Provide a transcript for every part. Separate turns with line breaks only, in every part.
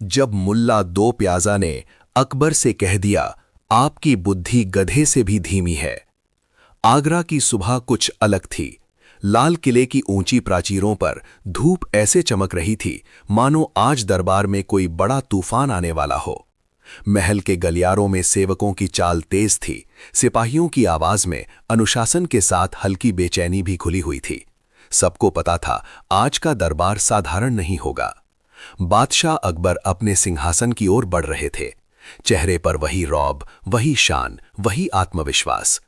जब मुल्ला दो प्याजा ने अकबर से कह दिया, आपकी बुद्धि गधे से भी धीमी है। आगरा की सुबह कुछ अलग थी। लाल किले की ऊंची प्राचीरों पर धूप ऐसे चमक रही थी मानो आज दरबार में कोई बड़ा तूफान आने वाला हो। महल के गलियारों में सेवकों की चाल तेज थी। सिपाहियों की आवाज में अनुशासन के साथ हल्की बेचैनी भी खुली हुई थी। सबको पता था आज का दरबार साधारण नहीं होगा। बादशाह अकबर अपने सिंहासन की ओर बढ़ रहे थे। चेहरे पर वही रौब, वही शान, वही आत्मविश्वास।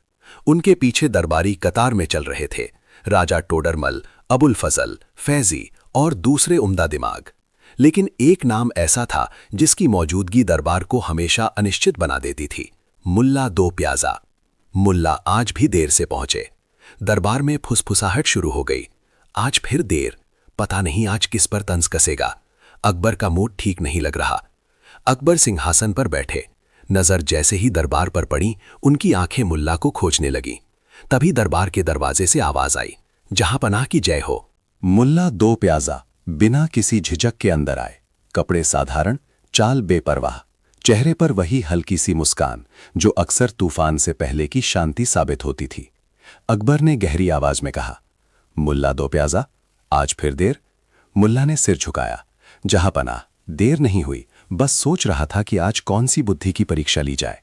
उनके पीछे दरबारी कतार में चल रहे थे। राजा टोडरमल, अबुल फजल, फैजी और दूसरे उम्दा दिमाग। लेकिन एक नाम ऐसा था जिसकी मौजूदगी दरबार को हमेशा अनिश्चित बना देती थी, मुल्ला दो प्याजा। मुल्ला आज भी देर से पहुंचे। दरबार में फुसफुसाहट शुरू हो गई। आज फिर देर, पता नहीं आज किस पर तंज कसेगा। अकबर का मूड ठीक नहीं लग रहा। अकबर सिंहासन पर बैठे। नजर जैसे ही दरबार पर पड़ी, उनकी आंखें मुल्ला को खोजने लगीं। तभी दरबार के दरवाजे से आवाज आई, जहां पनाह की जय हो।
मुल्ला दो प्याजा बिना किसी झिझक के अंदर आए। कपड़े साधारण, चाल बेपरवाह, चेहरे पर वही हल्की सी मुस्कान जो अक्सर तूफान से पहले की शांति साबित होती थी। अकबर ने गहरी आवाज में कहा, मुल्ला दो प्याजा, आज फिर देर? मुल्ला ने सिर झुकाया। जहां पनाह, देर नहीं हुई, बस सोच रहा था कि आज कौन सी बुद्धि की परीक्षा ली जाए।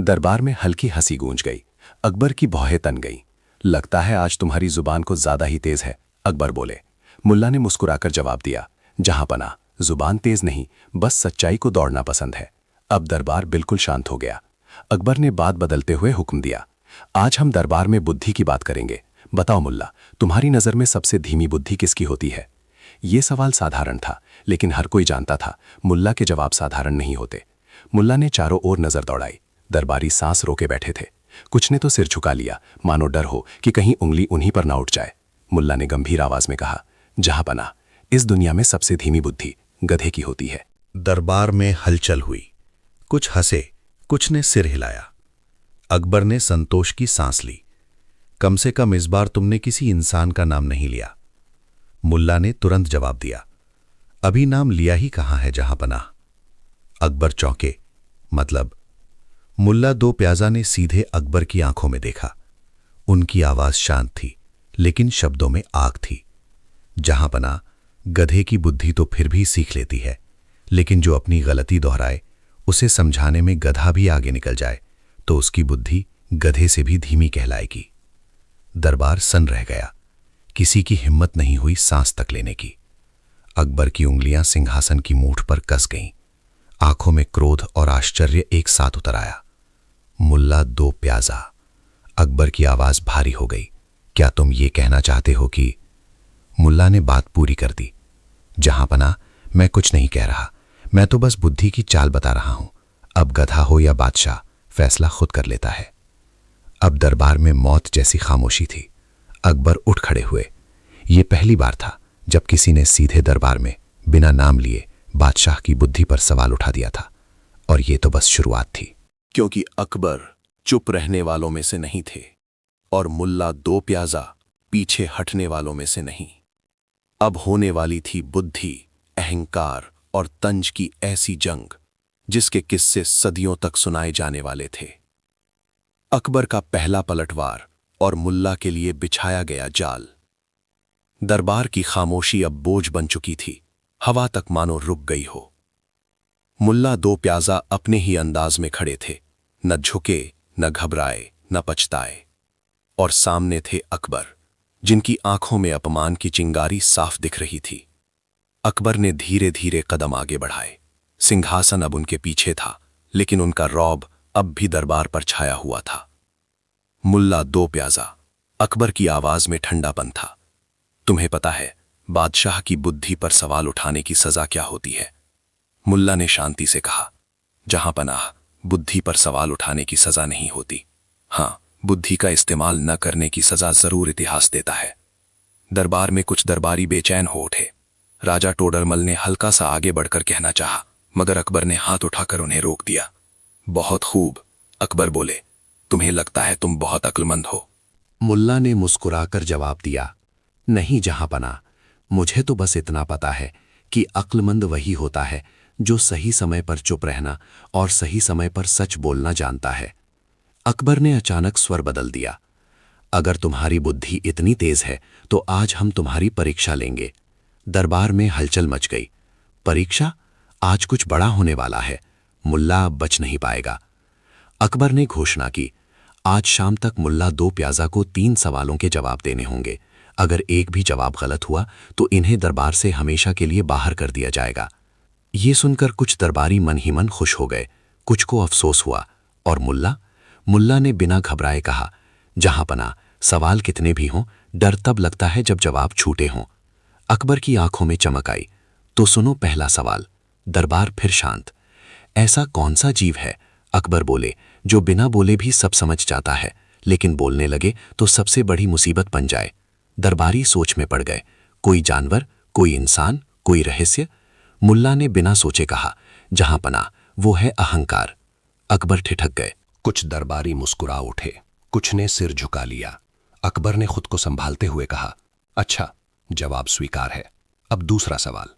दरबार में हल्की हंसी गूंज गई। अकबर की भौहें तन गईं। लगता है आज तुम्हारी जुबान को ज्यादा ही तेज है, अकबर बोले। मुल्ला ने मुस्कुराकर जवाब दिया, जहां पनाह, जुबान तेज नहीं, बस सच्चाई को दौड़ना पसंद है। अब दरबार बिल्कुल शांत हो गया। अकबर ने बात बदलते हुए हुक्म दिया, आज हम दरबार में बुद्धि की बात करेंगे। बताओ मुल्ला, तुम्हारी नजर में सबसे धीमी बुद्धि किसकी होती है? ये सवाल साधारण था, लेकिन हर कोई जानता था मुल्ला के जवाब साधारण नहीं होते। मुल्ला ने चारों ओर नजर दौड़ाई। दरबारी सांस रोके बैठे थे। कुछ ने तो सिर झुका लिया, मानो डर हो कि कहीं उंगली उन्हीं पर ना उठ जाए। मुल्ला ने गंभीर आवाज में कहा, जहां पनाह, इस दुनिया में सबसे धीमी बुद्धि गधे की होती है।
दरबार में हलचल हुई। कुछ हंसे, कुछ ने सिर हिलाया। अकबर ने संतोष की सांस ली। कम से कम इस बार तुमने किसी इंसान का नाम नहीं लिया। मुल्ला ने तुरंत जवाब दिया, अभी नाम लिया ही कहां है जहां पनाह। अकबर चौंके। मतलब? मुल्ला दो प्याजा ने सीधे अकबर की आंखों में देखा। उनकी आवाज शांत थी, लेकिन शब्दों में आग थी। जहां पनाह, गधे की बुद्धि तो फिर भी सीख लेती है, लेकिन जो अपनी गलती दोहराए, उसे समझाने में गधा भी आगे निकल जाए, तो उसकी बुद्धि गधे से भी धीमी कहलाएगी। दरबार सन रह गया। किसी की हिम्मत नहीं हुई सांस तक लेने की। अकबर की उंगलियां सिंहासन की मूठ पर कस गईं। आंखों में क्रोध और आश्चर्य एक साथ उतर आया। मुल्ला दो प्याजा। अकबर की आवाज भारी हो गई। क्या तुम ये कहना चाहते हो कि? मुल्ला ने बात पूरी कर दी। जहां पनाह, मैं कुछ नहीं कह रहा, मैं तो बस बुद्धि की चाल बता रहा हूं। अब गधा हो या बादशाह, फैसला खुद कर लेता है। अब दरबार में मौत जैसी खामोशी थी। अकबर उठ खड़े हुए। ये पहली बार था जब किसी ने सीधे दरबार में बिना नाम लिए बादशाह की बुद्धि पर सवाल उठा दिया था। और ये तो बस शुरुआत थी, क्योंकि अकबर चुप रहने वालों में से नहीं थे और मुल्ला दो प्याजा पीछे हटने वालों में से नहीं। अब होने वाली थी बुद्धि, अहंकार और तंज की ऐसी जंग जिसके किस्से सदियों तक सुनाए जाने वाले थे। अकबर का पहला पलटवार और मुल्ला के लिए बिछाया गया जाल। दरबार की खामोशी अब बोझ बन चुकी थी, हवा तक मानो रुक गई हो। मुल्ला दो प्याजा अपने ही अंदाज में खड़े थे, न झुके, न घबराए, न पछताए। और सामने थे अकबर, जिनकी आंखों में अपमान की चिंगारी साफ दिख रही थी। अकबर ने धीरे धीरे कदम आगे बढ़ाए। सिंहासन अब उनके पीछे था, लेकिन उनका रौब अब भी दरबार पर छाया हुआ था। मुल्ला दो प्याजा, अकबर की आवाज में ठंडापन था। तुम्हें पता है बादशाह की बुद्धि पर सवाल उठाने की सजा क्या होती है? मुल्ला ने शांति से कहा, जहां पनाह, बुद्धि पर सवाल उठाने की सजा नहीं होती। हां, बुद्धि का इस्तेमाल न करने की सजा जरूर इतिहास देता है। दरबार में कुछ दरबारी बेचैन हो उठे। राजा टोडरमल ने हल्का सा आगे बढ़कर कहना चाहा, मगर अकबर ने हाथ उठाकर उन्हें रोक दिया। बहुत खूब, अकबर बोले, तुम्हें लगता है तुम बहुत अक्लमंद हो।
मुल्ला ने मुस्कुराकर जवाब दिया, नहीं जहां पनाह, मुझे तो बस इतना पता है कि अक्लमंद वही होता है जो सही समय पर चुप रहना और सही समय पर सच बोलना जानता है। अकबर ने अचानक स्वर बदल दिया। अगर तुम्हारी बुद्धि इतनी तेज है तो आज हम तुम्हारी परीक्षा लेंगे। दरबार में हलचल मच गई। परीक्षा? आज कुछ बड़ा होने वाला है। मुल्ला अब बच नहीं पाएगा। अकबर ने घोषणा की, आज शाम तक मुल्ला दो प्याजा को 3 सवालों के जवाब देने होंगे। अगर एक भी जवाब गलत हुआ तो इन्हें दरबार से हमेशा के लिए बाहर कर दिया जाएगा। ये सुनकर कुछ दरबारी मन ही मन खुश हो गए, कुछ को अफसोस हुआ। और मुल्ला ने बिना घबराए कहा, जहां पना, सवाल कितने भी हों, डर तब लगता है जब जवाब छूटे हों। अकबर की आंखों में चमक आई। तो सुनो पहला सवाल। दरबार फिर शांत। ऐसा कौन सा जीव है, अकबर बोले, जो बिना बोले भी सब समझ जाता है, लेकिन बोलने लगे तो सबसे बड़ी मुसीबत बन जाए। दरबारी सोच में पड़ गए। कोई जानवर, कोई इंसान, कोई रहस्य? मुल्ला ने बिना सोचे कहा, जहां पना, वो है अहंकार। अकबर ठिठक गए।
कुछ दरबारी मुस्कुरा उठे, कुछ ने सिर झुका लिया। अकबर ने खुद को संभालते हुए कहा, अच्छा, जवाब स्वीकार है। अब दूसरा सवाल।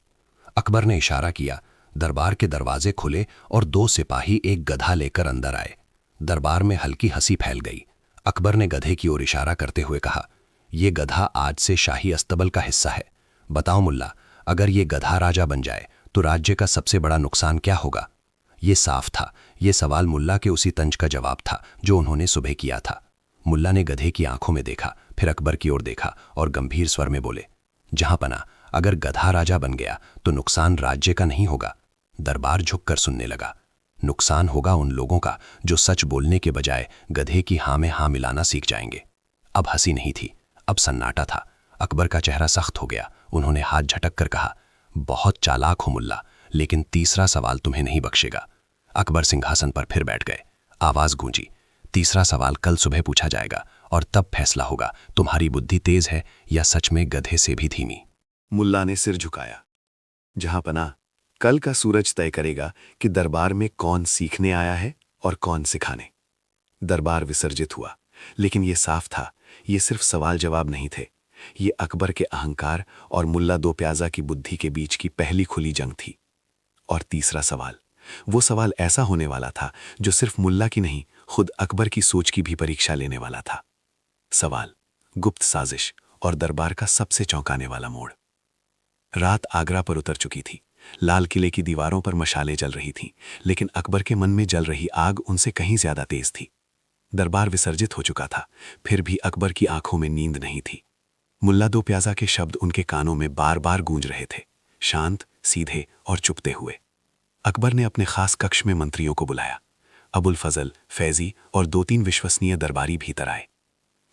अकबर ने इशारा किया। दरबार के दरवाजे खुले और 2 सिपाही एक गधा लेकर अंदर आए। दरबार में हल्की हंसी फैल गई। अकबर ने गधे की ओर इशारा करते हुए कहा, यह गधा आज से शाही अस्तबल का हिस्सा है। बताओ मुल्ला, अगर ये गधा राजा बन जाए तो राज्य का सबसे बड़ा नुकसान क्या होगा? ये साफ था, ये सवाल मुल्ला के उसी तंज का जवाब था जो उन्होंने सुबह किया था। मुल्ला ने गधे की आंखों में देखा, फिर अकबर की ओर देखा और गंभीर स्वर में बोले, जहां पना, अगर गधा राजा बन गया तो नुकसान राज्य का नहीं होगा। दरबार झुककर सुनने लगा। नुकसान होगा उन लोगों का जो सच बोलने के बजाय गधे की हां में हां मिलाना सीख जाएंगे। अब हंसी नहीं थी, अब सन्नाटा था। अकबर का चेहरा सख्त हो गया। उन्होंने हाथ झटक कर कहा, बहुत चालाक हो मुल्ला, लेकिन तीसरा सवाल तुम्हें नहीं बख्शेगा। अकबर सिंहासन पर फिर बैठ गए। आवाज गूंजी, तीसरा सवाल कल सुबह पूछा जाएगा और तब फैसला होगा तुम्हारी बुद्धि तेज है या सच में गधे से भी धीमी।
मुल्ला ने सिर झुकाया। जहां पना, कल का सूरज तय करेगा कि दरबार में कौन सीखने आया है और कौन सिखाने। दरबार विसर्जित हुआ, लेकिन यह साफ था, ये सिर्फ सवाल जवाब नहीं थे। ये अकबर के अहंकार और मुल्ला दो प्याजा की बुद्धि के बीच की पहली खुली जंग थी। और तीसरा सवाल, वो सवाल ऐसा होने वाला था जो सिर्फ मुल्ला की नहीं, खुद अकबर की सोच की भी परीक्षा लेने वाला था। सवाल, गुप्त साजिश और दरबार का सबसे चौंकाने वाला मोड़। रात आगरा पर उतर चुकी थी। लाल किले की दीवारों पर मशालें जल रही थीं, लेकिन अकबर के मन में जल रही आग उनसे कहीं ज्यादा तेज थी। दरबार विसर्जित हो चुका था, फिर भी अकबर की आंखों में नींद नहीं थी। मुल्ला दो प्याजा के शब्द उनके कानों में बार बार गूंज रहे थे, शांत, सीधे और चुपते हुए। अकबर ने अपने खास कक्ष में मंत्रियों को बुलाया। अबुल फजल, फैजी और 2-3 विश्वसनीय दरबारी भीतर आए।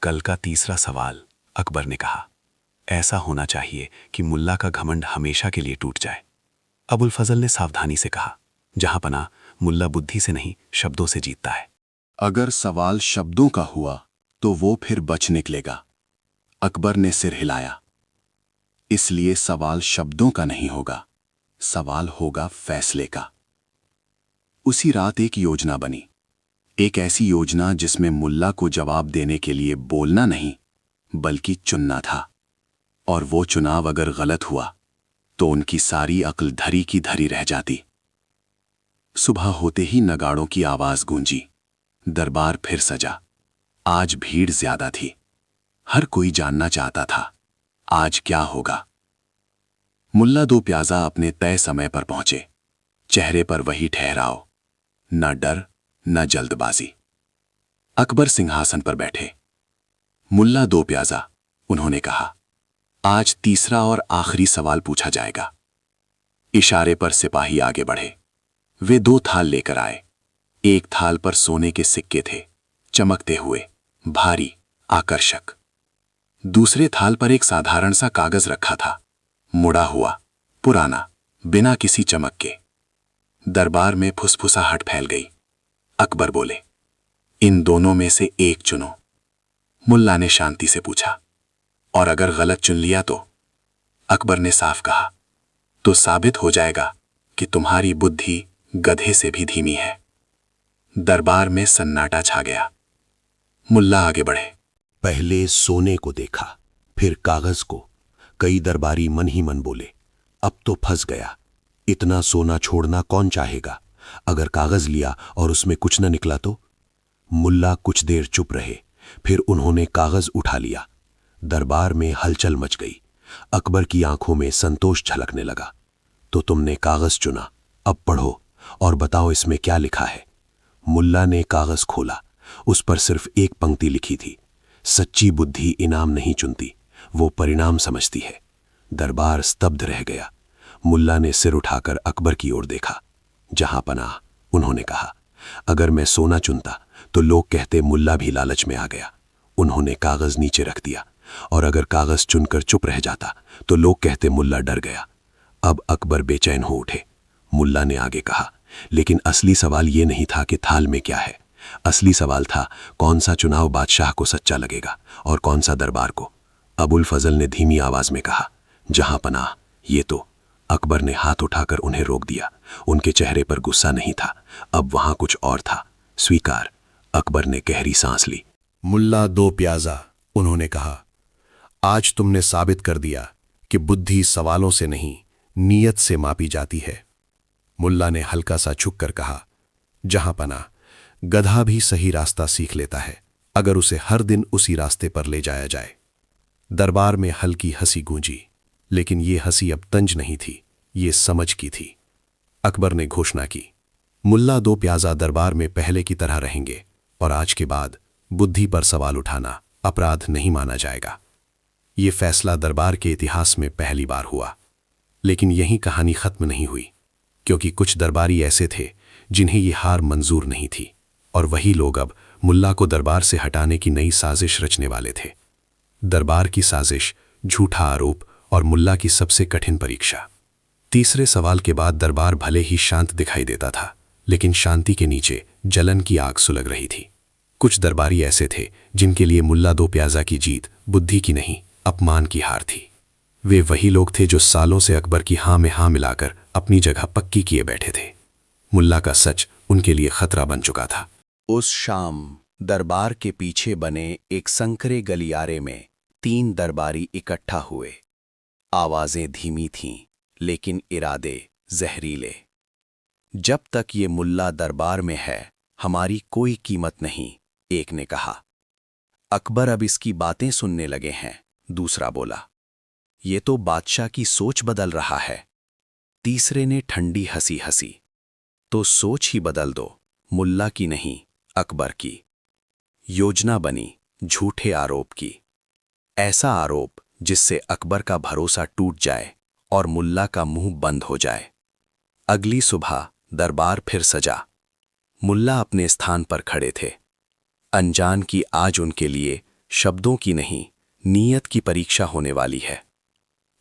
कल का तीसरा सवाल, अकबर ने कहा, ऐसा होना चाहिए कि मुल्ला का घमंड हमेशा के लिए टूट जाए। अबुल फजल ने सावधानी से कहा, जहां पना, मुल्ला बुद्धि से नहीं, शब्दों से जीतता है।
अगर सवाल शब्दों का हुआ तो वो फिर बच निकलेगा। अकबर ने सिर हिलाया। इसलिए सवाल शब्दों का नहीं होगा, सवाल होगा फैसले का। उसी रात एक योजना बनी, एक ऐसी योजना जिसमें मुल्ला को जवाब देने के लिए बोलना नहीं बल्कि चुनना था। और वो चुनाव अगर गलत हुआ तो उनकी सारी अक्ल धरी की धरी रह जाती। सुबह होते ही नगाड़ों की आवाज गूंजी। दरबार फिर सजा। आज भीड़ ज्यादा थी। हर कोई जानना चाहता था, आज क्या होगा। मुल्ला दो प्याजा अपने तय समय पर पहुंचे। चेहरे पर वही ठहराव, न डर न जल्दबाजी। अकबर सिंहासन पर बैठे। मुल्ला दो प्याजा, उन्होंने कहा, आज तीसरा और आखिरी सवाल पूछा जाएगा। इशारे पर सिपाही आगे बढ़े। वे 2 थाल लेकर आए। एक थाल पर सोने के सिक्के थे, चमकते हुए, भारी, आकर्षक। दूसरे थाल पर एक साधारण सा कागज रखा था, मुड़ा हुआ, पुराना, बिना किसी चमक के। दरबार में फुसफुसाहट फैल गई। अकबर बोले, इन दोनों में से एक चुनो। मुल्ला ने शांति से पूछा, और अगर गलत चुन लिया तो? अकबर ने साफ कहा, तो साबित हो जाएगा कि तुम्हारी बुद्धि गधे से भी धीमी है। दरबार में सन्नाटा छा गया। मुल्ला आगे बढ़े।
पहले सोने को देखा, फिर कागज को। कई दरबारी मन ही मन बोले, अब तो फंस गया। इतना सोना छोड़ना कौन चाहेगा? अगर कागज लिया और उसमें कुछ न निकला तो? मुल्ला कुछ देर चुप रहे, फिर उन्होंने कागज उठा लिया। दरबार में हलचल मच गई। अकबर की आंखों में संतोष झलकने लगा। तो तुमने कागज चुना, अब पढ़ो और बताओ इसमें क्या लिखा है। मुल्ला ने कागज खोला। उस पर सिर्फ एक पंक्ति लिखी थी, सच्ची बुद्धि इनाम नहीं चुनती, वो परिणाम समझती है। दरबार स्तब्ध रह गया। मुल्ला ने सिर उठाकर अकबर की ओर देखा। जहां पनाह, उन्होंने कहा, अगर मैं सोना चुनता तो लोग कहते मुल्ला भी लालच में आ गया। उन्होंने कागज नीचे रख दिया। और अगर कागज चुनकर चुप रह जाता तो लोग कहते मुल्ला डर गया। अब अकबर बेचैन हो उठे। मुल्ला ने आगे कहा, लेकिन असली सवाल ये नहीं था कि थाल में क्या है। असली सवाल था कौन सा चुनाव बादशाह को सच्चा लगेगा और कौन सा दरबार को। अबुल फजल ने धीमी आवाज में कहा, जहां पनाह, ये तो। अकबर ने हाथ उठाकर उन्हें रोक दिया। उनके चेहरे पर गुस्सा नहीं था, अब वहां कुछ और था, स्वीकार। अकबर ने गहरी सांस ली।
मुल्ला दो प्याजा, उन्होंने कहा, आज तुमने साबित कर दिया कि बुद्धि सवालों से नहीं, नीयत से मापी जाती है। मुल्ला ने हल्का सा झुककर कहा, जहां पनाह, गधा भी सही रास्ता सीख लेता है अगर उसे हर दिन उसी रास्ते पर ले जाया जाए। दरबार में हल्की हंसी गूंजी, लेकिन ये हंसी अब तंज नहीं थी, ये समझ की थी। अकबर ने घोषणा की, मुल्ला दो प्याजा दरबार में पहले की तरह रहेंगे और आज के बाद बुद्धि पर सवाल उठाना अपराध नहीं माना जाएगा। ये फैसला दरबार के इतिहास में पहली बार हुआ। लेकिन यही कहानी खत्म नहीं हुई, क्योंकि कुछ दरबारी ऐसे थे जिन्हें ये हार मंजूर नहीं थी, और वही लोग अब मुल्ला को दरबार से हटाने की नई साजिश रचने वाले थे। दरबार की साजिश, झूठा आरोप और मुल्ला की सबसे कठिन परीक्षा। तीसरे सवाल के बाद दरबार भले ही शांत दिखाई देता था, लेकिन शांति के नीचे जलन की आग सुलग रही थी। कुछ दरबारी ऐसे थे जिनके लिए मुल्ला दो प्याजा की जीत बुद्धि की नहीं, अपमान की हार थी। वे वही लोग थे जो सालों से अकबर की हां में हां मिलाकर अपनी जगह पक्की किए बैठे थे। मुल्ला का सच उनके लिए खतरा बन चुका था।
उस शाम दरबार के पीछे बने एक संकरे गलियारे में 3 दरबारी इकट्ठा हुए। आवाजें धीमी थीं, लेकिन इरादे जहरीले। जब तक ये मुल्ला दरबार में है, हमारी कोई कीमत नहीं, एक ने कहा। अकबर अब इसकी बातें सुनने लगे हैं, दूसरा बोला। ये तो बादशाह की सोच बदल रहा है। तीसरे ने ठंडी हंसी हंसी। तो सोच ही बदल दो, मुल्ला की नहीं, अकबर की। योजना बनी झूठे आरोप की, ऐसा आरोप जिससे अकबर का भरोसा टूट जाए और मुल्ला का मुंह बंद हो जाए। अगली सुबह दरबार फिर सजा। मुल्ला अपने स्थान पर खड़े थे। अनजान की आज उनके लिए शब्दों की नहीं, नीयत की परीक्षा होने वाली है।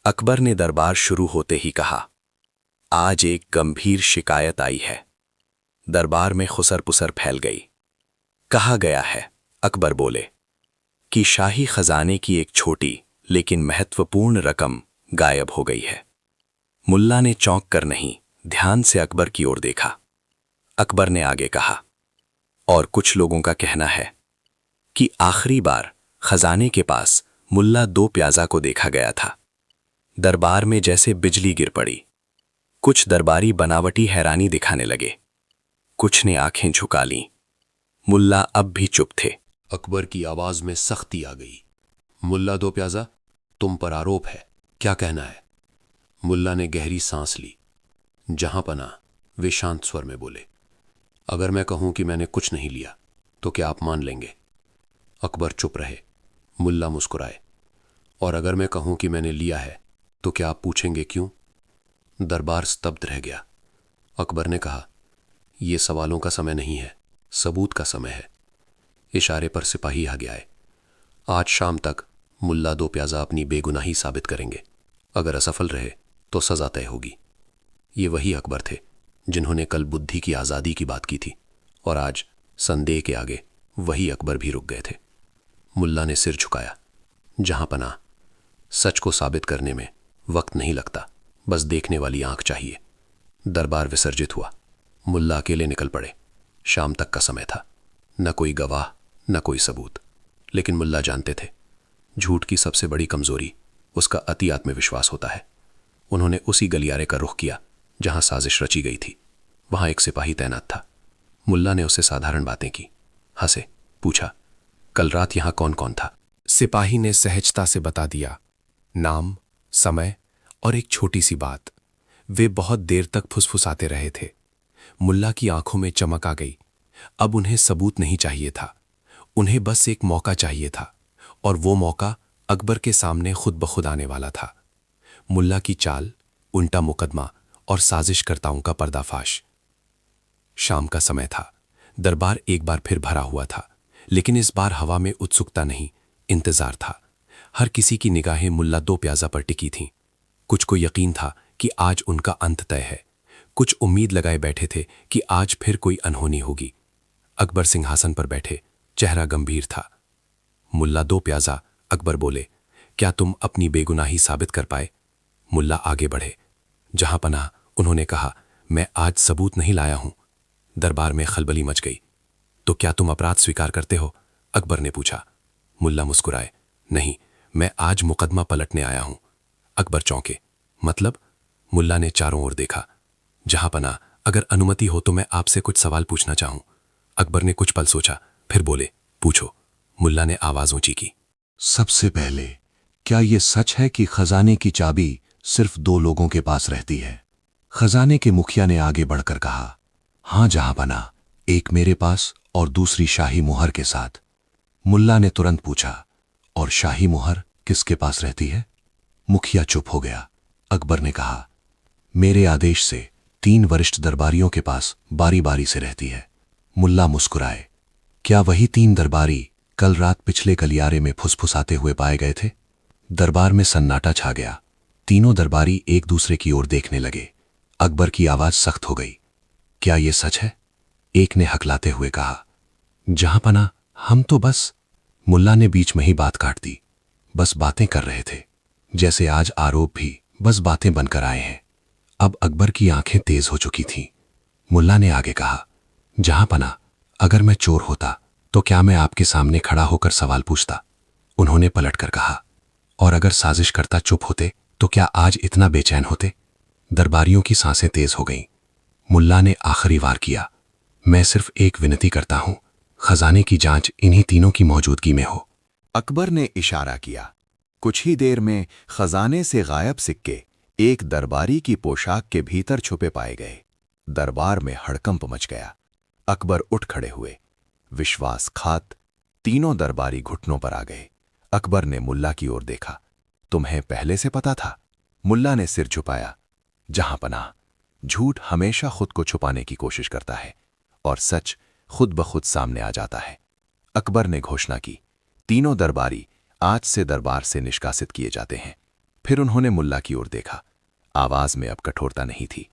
अकबर ने दरबार शुरू होते ही कहा, आज एक गंभीर शिकायत आई है। दरबार में खुसर-पुसर फैल गई। कहा गया है, अकबर बोले, कि शाही खजाने की एक छोटी लेकिन महत्वपूर्ण रकम गायब हो गई है। मुल्ला ने चौंक कर नहीं, ध्यान से अकबर की ओर देखा। अकबर ने आगे कहा, और कुछ लोगों का कहना है कि आखिरी बार खजाने के पास मुल्ला दो प्याजा को देखा गया था। दरबार में जैसे बिजली गिर पड़ी। कुछ दरबारी बनावटी हैरानी दिखाने लगे, कुछ ने आंखें झुका लीं। मुल्ला अब भी चुप थे।
अकबर की आवाज में सख्ती आ गई। मुल्ला दो प्याजा, तुम पर आरोप है, क्या कहना है? मुल्ला ने गहरी सांस ली। जहां पनाह, वे शांत स्वर में बोले, अगर मैं कहूं कि मैंने कुछ नहीं लिया तो क्या आप मान लेंगे? अकबर चुप रहे। मुल्ला मुस्कुराए, और अगर मैं कहूं कि मैंने लिया है तो क्या आप पूछेंगे क्यों? दरबार स्तब्ध रह गया। अकबर ने कहा, यह सवालों का समय नहीं है, सबूत का समय है। इशारे पर सिपाही आगे आए। आज शाम तक मुल्ला दो प्याजा अपनी बेगुनाही साबित करेंगे। अगर असफल रहे तो सजा तय होगी। ये वही अकबर थे जिन्होंने कल बुद्धि की आज़ादी की बात की थी, और आज संदेह के आगे वही अकबर भी रुक गए थे। मुल्ला ने सिर झुकाया। जहां पनाह, सच को साबित करने में वक्त नहीं लगता, बस देखने वाली आंख चाहिए। दरबार विसर्जित हुआ। मुल्ला अकेले निकल पड़े। शाम तक का समय था। न कोई गवाह, न कोई सबूत। लेकिन मुल्ला जानते थे, झूठ की सबसे बड़ी कमजोरी उसका अति आत्मविश्वास होता है। उन्होंने उसी गलियारे का रुख किया जहां साजिश रची गई थी। वहां एक सिपाही तैनात था। मुल्ला ने उसे साधारण बातें की, हंसे, पूछा, कल रात यहां कौन कौन था?
सिपाही ने सहजता से बता दिया, नाम, समय और एक छोटी सी बात। वे बहुत देर तक फुसफुसाते रहे थे। मुल्ला की आंखों में चमक आ गई। अब उन्हें सबूत नहीं चाहिए था, उन्हें बस एक मौका चाहिए था, और वो मौका अकबर के सामने खुद ब खुद आने वाला था। मुल्ला की चाल, उल्टा मुकदमा और साजिशकर्ताओं का पर्दाफाश। शाम का समय था। दरबार एक बार फिर भरा हुआ था, लेकिन इस बार हवा में उत्सुकता नहीं, इंतजार था। हर किसी की निगाहें मुल्ला दो प्याजा पर टिकी थीं। कुछ को यकीन था कि आज उनका अंत तय है, कुछ उम्मीद लगाए बैठे थे कि आज फिर कोई अनहोनी होगी। अकबर सिंहासन पर बैठे, चेहरा गंभीर था। मुल्ला दो प्याजा, अकबर बोले, क्या तुम अपनी बेगुनाही साबित कर पाए? मुल्ला आगे बढ़े। जहां पनाह, उन्होंने कहा, मैं आज सबूत नहीं लाया हूं। दरबार में खलबली मच गई। तो क्या तुम अपराध स्वीकार करते हो? अकबर ने पूछा। मुल्ला मुस्कुराए, नहीं, मैं आज मुकदमा पलटने आया हूं। अकबर चौंके, मतलब? मुल्ला ने चारों ओर देखा। जहां पनाह, अगर अनुमति हो तो मैं आपसे कुछ सवाल पूछना चाहूं। अकबर ने कुछ पल सोचा, फिर बोले, पूछो। मुल्ला ने आवाज ऊंची की।
सबसे पहले, क्या ये सच है कि खजाने की चाबी सिर्फ 2 लोगों के पास रहती है? खजाने के मुखिया ने आगे बढ़कर कहा, हां जहां बना, एक मेरे पास और दूसरी शाही मुहर के साथ। मुल्ला ने तुरंत पूछा, और शाही मुहर किसके पास रहती है? मुखिया चुप हो गया। अकबर ने कहा, मेरे आदेश से 3 वरिष्ठ दरबारियों के पास बारी बारी से रहती है। मुल्ला मुस्कुराए, क्या वही 3 दरबारी कल रात पिछले गलियारे में फुसफुसाते हुए पाए गए थे? दरबार में सन्नाटा छा गया। तीनों दरबारी एक दूसरे की ओर देखने लगे। अकबर की आवाज सख्त हो गई, क्या यह सच है? एक ने हकलाते हुए कहा, जहां पना, हम तो बस। मुल्ला ने बीच में ही बात काट दी, बस बातें कर रहे थे, जैसे आज आरोप भी बस बातें बनकर आए हैं। अब अकबर की आंखें तेज हो चुकी थीं। मुल्ला ने आगे कहा, जहां पना, अगर मैं चोर होता तो क्या मैं आपके सामने खड़ा होकर सवाल पूछता? उन्होंने पलटकर कहा, और अगर साजिशकर्ता चुप होते तो क्या आज इतना बेचैन होते? दरबारियों की सांसें तेज हो गईं। मुल्ला ने आखिरी वार किया, मैं सिर्फ एक विनती करता हूं, खजाने की जांच इन्हीं तीनों की मौजूदगी में हो।
अकबर ने इशारा किया। कुछ ही देर में खजाने से गायब सिक्के एक दरबारी की पोशाक के भीतर छुपे पाए गए। दरबार में हड़कंप मच गया। अकबर उठ खड़े हुए। विश्वासघात। तीनों दरबारी घुटनों पर आ गए। अकबर ने मुल्ला की ओर देखा, तुम्हें पहले से पता था? मुल्ला ने सिर झुकाया। जहां पनाह, झूठ हमेशा खुद को छुपाने की कोशिश करता है और सच खुद ब खुद सामने आ जाता है। अकबर ने घोषणा की, तीनों दरबारी आज से दरबार से निष्कासित किए जाते हैं। फिर उन्होंने मुल्ला की ओर देखा। आवाज में अब कठोरता नहीं थी।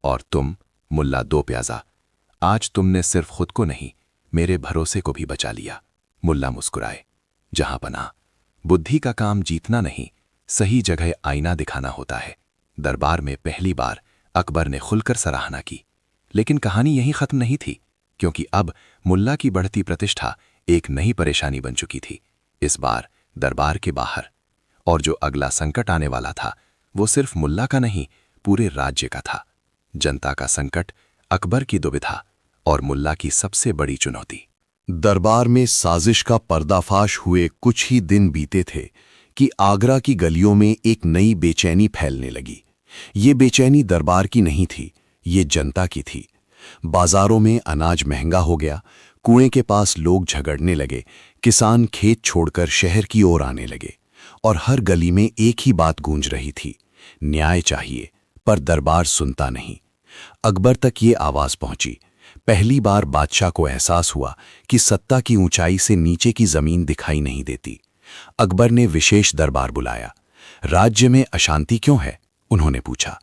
और तुम, मुल्ला दो प्याजा, आज तुमने सिर्फ खुद को नहीं, मेरे भरोसे को भी बचा लिया। मुल्ला मुस्कुराए। जहां पनाह, बुद्धि का काम जीतना नहीं, सही जगह आईना दिखाना होता है। दरबार में पहली बार अकबर ने खुलकर सराहना की। लेकिन कहानी यहीं खत्म नहीं थी, क्योंकि अब मुल्ला की बढ़ती प्रतिष्ठा एक नई परेशानी बन चुकी थी। इस बार दरबार के बाहर। और जो अगला संकट आने वाला था वो सिर्फ मुल्ला का नहीं, पूरे राज्य का था। जनता का संकट, अकबर की दुविधा और मुल्ला की सबसे बड़ी चुनौती।
दरबार में साजिश का पर्दाफाश हुए कुछ ही दिन बीते थे कि आगरा की गलियों में एक नई बेचैनी फैलने लगी। ये बेचैनी दरबार की नहीं थी, ये जनता की थी। बाजारों में अनाज महंगा हो गया, कुएं के पास लोग झगड़ने लगे, किसान खेत छोड़कर शहर की ओर आने लगे, और हर गली में एक ही बात गूंज रही थी, न्याय चाहिए। पर दरबार सुनता नहीं। अकबर तक ये आवाज पहुंची। पहली बार बादशाह को एहसास हुआ कि सत्ता की ऊंचाई से नीचे की जमीन दिखाई नहीं देती। अकबर ने विशेष दरबार बुलाया। राज्य में अशांति क्यों है? उन्होंने पूछा।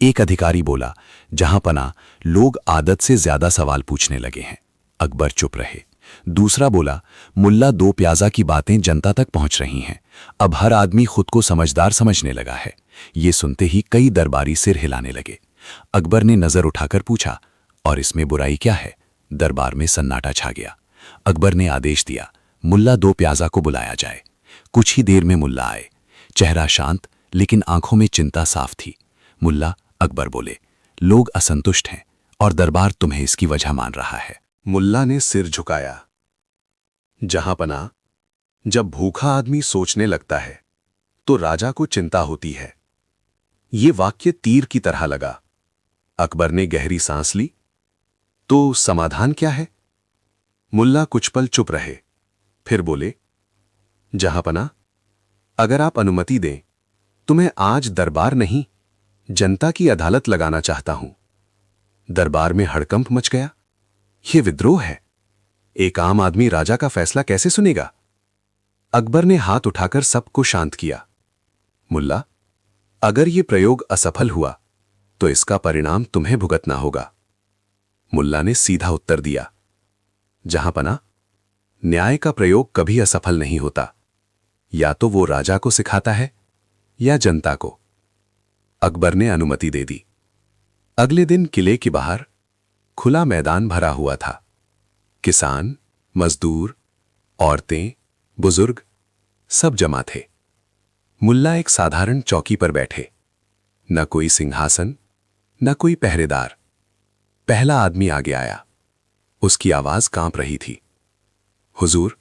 एक अधिकारी बोला, जहां पना, लोग आदत से ज्यादा सवाल पूछने लगे हैं। अकबर चुप रहे। दूसरा बोला, मुल्ला दो प्याजा की बातें जनता तक पहुंच रही हैं। अब हर आदमी खुद को समझदार समझने लगा है। ये सुनते ही कई दरबारी सिर हिलाने लगे। अकबर ने नजर उठाकर पूछा, और इसमें बुराई क्या है? दरबार में सन्नाटा छा गया। अकबर ने आदेश दिया, मुल्ला दो प्याजा को बुलाया जाए। कुछ ही देर में मुल्ला आए। चेहरा शांत, लेकिन आंखों में चिंता साफ थी। मुल्ला, अकबर बोले, लोग असंतुष्ट हैं और दरबार तुम्हें इसकी वजह मान रहा है।
मुल्ला ने सिर झुकाया। जहां पना, जब भूखा आदमी सोचने लगता है तो राजा को चिंता होती है। ये वाक्य तीर की तरह लगा। अकबर ने गहरी सांस ली। तो समाधान क्या है? मुल्ला कुछ पल चुप रहे, फिर बोले, जहांपना, अगर आप अनुमति दें तो मैं आज दरबार नहीं, जनता की अदालत लगाना चाहता हूं। दरबार में हड़कंप मच गया। यह विद्रोह है। एक आम आदमी राजा का फैसला कैसे सुनेगा? अकबर ने हाथ उठाकर सबको शांत किया। मुल्ला, अगर यह प्रयोग असफल हुआ तो इसका परिणाम तुम्हें भुगतना होगा। मुल्ला ने सीधा उत्तर दिया, जहांपना, न्याय का प्रयोग कभी असफल नहीं होता। या तो वो राजा को सिखाता है या जनता को। अकबर ने अनुमति दे दी। अगले दिन किले के बाहर खुला मैदान भरा हुआ था। किसान, मजदूर, औरतें, बुजुर्ग सब जमा थे। मुल्ला एक साधारण चौकी पर बैठे। न कोई सिंहासन, न कोई पहरेदार। पहला आदमी आगे आया। उसकी आवाज कांप रही थी। हुजूर,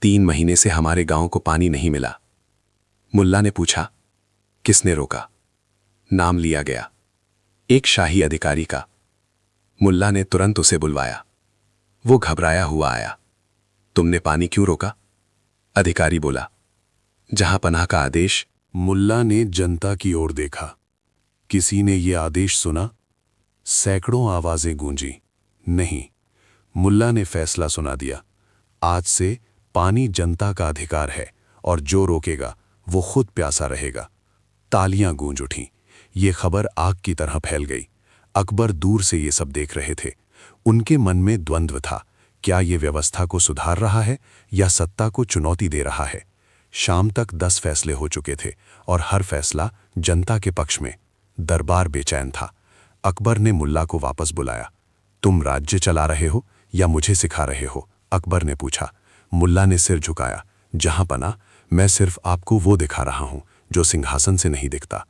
3 महीने से हमारे गांव को पानी नहीं मिला। मुल्ला ने पूछा, किसने रोका? नाम लिया गया, एक शाही अधिकारी का। मुल्ला ने तुरंत उसे बुलवाया। वो घबराया हुआ आया। तुमने पानी क्यों रोका? अधिकारी बोला, जहांपनाह का आदेश। मुल्ला ने जनता की ओर देखा। किसी ने यह आदेश सुना? सैकड़ों आवाजें गूंजी। नहीं। मुल्ला ने फैसला सुना दिया, आज से पानी जनता का अधिकार है और जो रोकेगा वो खुद प्यासा रहेगा। तालियां गूंज उठीं। ये खबर आग की तरह फैल गई। अकबर दूर से ये सब देख रहे थे। उनके मन में द्वंद्व था, क्या ये व्यवस्था को सुधार रहा है या सत्ता को चुनौती दे रहा है। शाम तक 10 फैसले हो चुके थे और हर फैसला जनता के पक्ष में। दरबार बेचैन था। अकबर ने मुल्ला को वापस बुलाया। तुम राज्य चला रहे हो या मुझे सिखा रहे हो? अकबर ने पूछा। मुल्ला ने सिर झुकाया। जहांपना, मैं सिर्फ आपको वो दिखा रहा हूं जो सिंहासन से नहीं दिखता।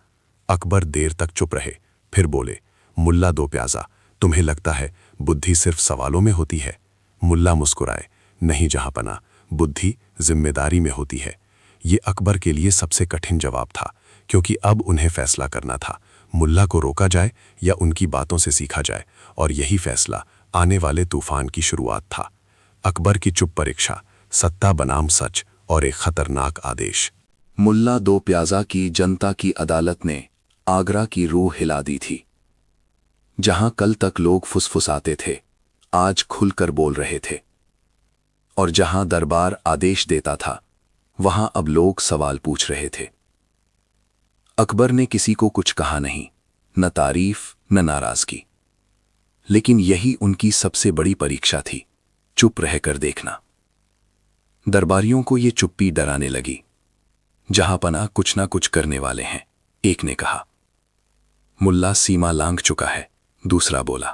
अकबर देर तक चुप रहे, फिर बोले, मुल्ला दो प्याजा, तुम्हें लगता है बुद्धि सिर्फ सवालों में होती है? मुल्ला मुस्कुराए, नहीं जहांपना, बुद्धि जिम्मेदारी में होती है। ये अकबर के लिए सबसे कठिन जवाब था, क्योंकि अब उन्हें फैसला करना था, मुल्ला को रोका जाए या उनकी बातों से सीखा जाए, और यही फैसला आने वाले तूफान की शुरुआत था। अकबर की चुप परीक्षा, सत्ता बनाम सच और एक खतरनाक आदेश।
मुल्ला दो प्याजा की जनता की अदालत ने आगरा की रूह हिला दी थी। जहां कल तक लोग फुसफुसाते थे, आज खुलकर बोल रहे थे। और जहां दरबार आदेश देता था, वहां अब लोग सवाल पूछ रहे थे। अकबर ने किसी को कुछ कहा नहीं, न तारीफ न नाराजगी। लेकिन यही उनकी सबसे बड़ी परीक्षा थी, चुप रहकर देखना। दरबारियों को ये चुप्पी डराने लगी। जहांपना कुछ ना कुछ करने वाले हैं, एक ने कहा। मुल्ला सीमा लांघ चुका है, दूसरा बोला।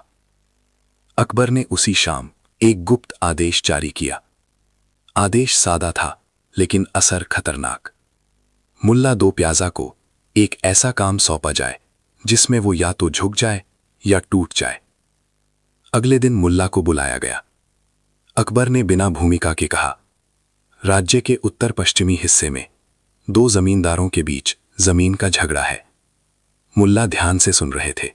अकबर ने उसी शाम एक गुप्त आदेश जारी किया। आदेश सादा था, लेकिन असर खतरनाक। मुल्ला दो प्याजा को एक ऐसा काम सौंपा जाए जिसमें वो या तो झुक जाए या टूट जाए। अगले दिन मुल्ला को बुलाया गया। अकबर ने बिना भूमिका के कहा, राज्य के उत्तर पश्चिमी हिस्से में 2 जमींदारों के बीच जमीन का झगड़ा है। मुल्ला ध्यान से सुन रहे थे।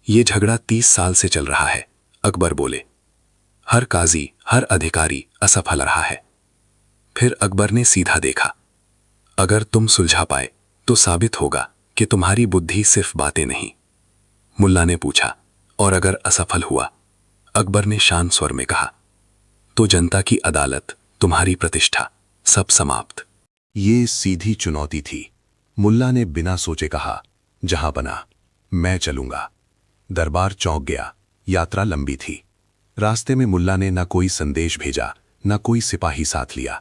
ये झगड़ा 30 साल से चल रहा है, अकबर बोले। हर काजी, हर अधिकारी असफल रहा है। फिर अकबर ने सीधा देखा, अगर तुम सुलझा पाए तो साबित होगा कि तुम्हारी बुद्धि सिर्फ बातें नहीं। मुल्ला ने पूछा, और अगर असफल हुआ? अकबर ने शांत स्वर में कहा, तो जनता की अदालत, तुम्हारी प्रतिष्ठा, सब समाप्त।
ये सीधी चुनौती थी। मुल्ला ने बिना सोचे कहा, जहांपना, मैं चलूंगा। दरबार चौंक गया। यात्रा लंबी थी। रास्ते में मुल्ला ने न कोई संदेश भेजा, न कोई सिपाही साथ लिया।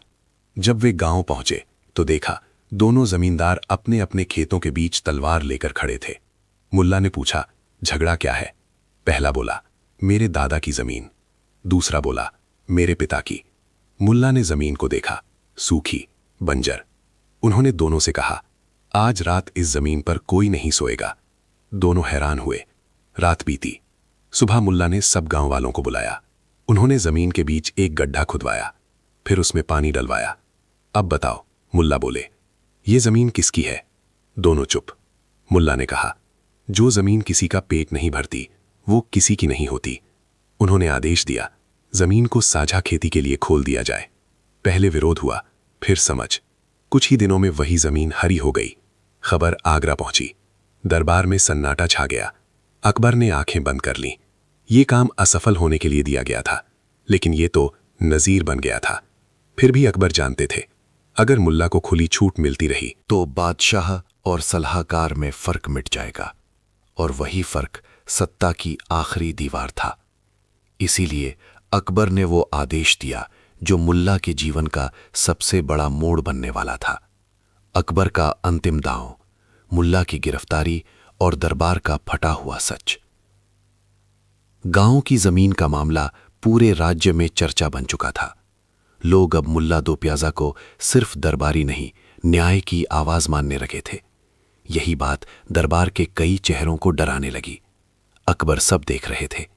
जब वे गांव पहुंचे तो देखा दोनों जमींदार अपने अपने खेतों के बीच तलवार लेकर खड़े थे। मुल्ला ने पूछा, झगड़ा क्या है? पहला बोला, मेरे दादा की जमीन। दूसरा बोला, मेरे पिता की। मुल्ला ने जमीन को देखा, सूखी, बंजर। उन्होंने दोनों से कहा, आज रात इस जमीन पर कोई नहीं सोएगा। दोनों हैरान हुए। रात बीती। सुबह मुल्ला ने सब गांव वालों को बुलाया। उन्होंने जमीन के बीच एक गड्ढा खुदवाया, फिर उसमें पानी डलवाया। अब बताओ, मुल्ला बोले, ये जमीन किसकी है? दोनों चुप। मुल्ला ने कहा, जो जमीन किसी का पेट नहीं भरती वो किसी की नहीं होती। उन्होंने आदेश दिया, जमीन को साझा खेती के लिए खोल दिया जाए। पहले विरोध हुआ, फिर समझ। कुछ ही दिनों में वही जमीन हरी हो गई। खबर आगरा पहुंची। दरबार में सन्नाटा छा गया। अकबर ने आंखें बंद कर लीं। ये काम असफल होने के लिए दिया गया था, लेकिन ये तो नजीर बन गया था। फिर भी अकबर जानते थे, अगर मुल्ला को खुली छूट मिलती रही
तो बादशाह और सलाहकार में फर्क मिट जाएगा, और वही फर्क सत्ता की आखिरी दीवार था। इसीलिए अकबर ने वो आदेश दिया जो मुल्ला के जीवन का सबसे बड़ा मोड़ बनने वाला था। अकबर का अंतिम दांव, मुल्ला की गिरफ्तारी और दरबार का फटा हुआ सच। गांव की जमीन का मामला पूरे राज्य में चर्चा बन चुका था। लोग अब मुल्ला दो प्याजा को सिर्फ दरबारी नहीं, न्याय की आवाज मानने लगे थे। यही बात दरबार के कई चेहरों को डराने लगी। अकबर सब देख रहे थे।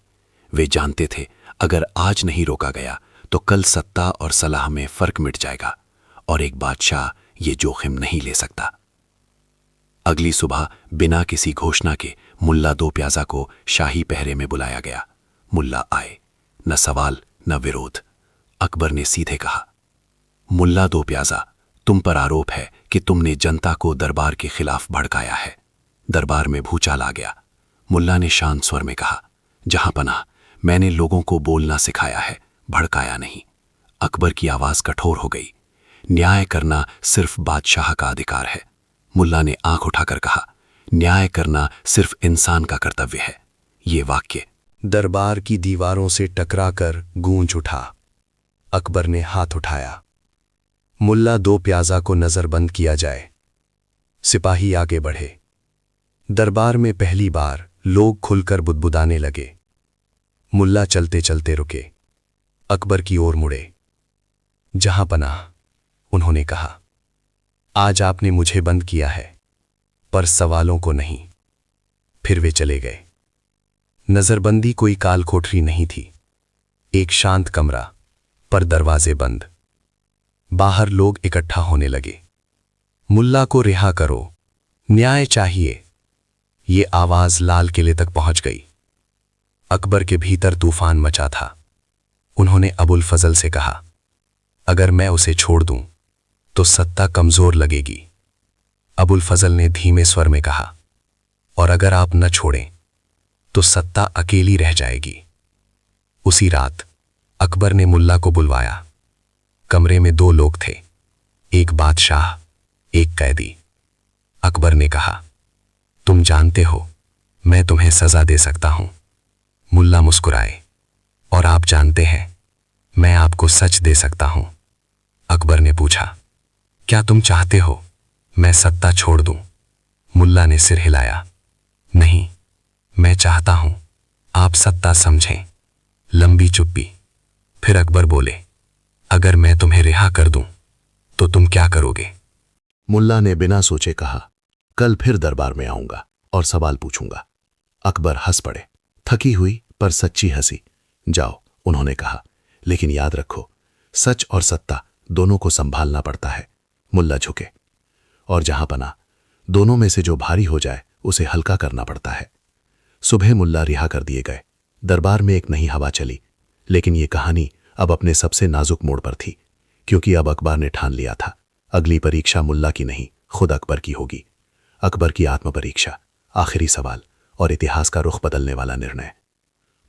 वे जानते थे, अगर आज नहीं रोका गया तो कल सत्ता और सलाह में फर्क मिट जाएगा, और एक बादशाह ये जोखिम नहीं ले सकता। अगली सुबह बिना किसी घोषणा के मुल्ला दो प्याजा को शाही पहरे में बुलाया गया। मुल्ला आए, न सवाल न विरोध। अकबर ने सीधे कहा, मुल्ला दो प्याजा, तुम पर आरोप है कि तुमने जनता को दरबार के खिलाफ भड़काया है। दरबार में भूचाल आ गया। मुल्ला ने शांत स्वर में कहा, जहां पनाह, मैंने लोगों को बोलना सिखाया है, भड़काया नहीं। अकबर की आवाज कठोर हो गई। न्याय करना सिर्फ बादशाह का अधिकार है। मुल्ला ने आंख उठाकर कहा, न्याय करना सिर्फ इंसान का कर्तव्य है। ये वाक्य
दरबार की दीवारों से टकराकर गूंज उठा। अकबर ने हाथ उठाया, मुल्ला दो प्याजा को नजरबंद किया जाए। सिपाही आगे बढ़े। दरबार में पहली बार लोग खुलकर बुदबुदाने लगे। मुल्ला चलते चलते रुके, अकबर की ओर मुड़े। जहां पनाह, उन्होंने कहा, आज आपने मुझे बंद किया है, पर सवालों को नहीं। फिर वे चले गए। नजरबंदी कोई काल कोठरी नहीं थी। एक शांत कमरा, पर दरवाजे बंद। बाहर लोग इकट्ठा होने लगे। मुल्ला को रिहा करो, न्याय चाहिए। ये आवाज लाल किले तक पहुंच गई। अकबर के भीतर तूफान मचा था। उन्होंने अबुल फजल से कहा, अगर मैं उसे छोड़ दूं तो सत्ता कमजोर लगेगी। अबुल फजल ने धीमे स्वर में कहा, और अगर आप न छोड़ें तो सत्ता अकेली रह जाएगी। उसी रात अकबर ने मुल्ला को बुलवाया। कमरे में दो लोग थे, एक बादशाह, एक कैदी। अकबर ने कहा, तुम जानते हो मैं तुम्हें सजा दे सकता हूं। मुल्ला मुस्कुराए, और आप जानते हैं मैं आपको सच दे सकता हूं। अकबर ने पूछा, क्या तुम चाहते हो मैं सत्ता छोड़ दूं? मुल्ला ने सिर हिलाया, नहीं, मैं चाहता हूं आप सत्ता समझें। लंबी चुप्पी। फिर अकबर बोले, अगर मैं तुम्हें रिहा कर दूं तो तुम क्या करोगे?
मुल्ला ने बिना सोचे कहा, कल फिर दरबार में आऊंगा और सवाल पूछूंगा। अकबर हंस पड़े, थकी हुई पर सच्ची हंसी। जाओ, उन्होंने कहा, लेकिन याद रखो, सच और सत्ता दोनों को संभालना पड़ता है। मुल्ला झुके, और जहां पना, दोनों में से जो भारी हो जाए उसे हल्का करना पड़ता है। सुबह मुल्ला रिहा कर दिए गए। दरबार में एक नई हवा चली, लेकिन ये कहानी अब अपने सबसे नाजुक मोड़ पर थी, क्योंकि अब अकबर ने ठान लिया था, अगली परीक्षा मुल्ला की नहीं, खुद अकबर की होगी। अकबर की आत्म परीक्षा, आखिरी सवाल और इतिहास का रुख बदलने वाला निर्णय।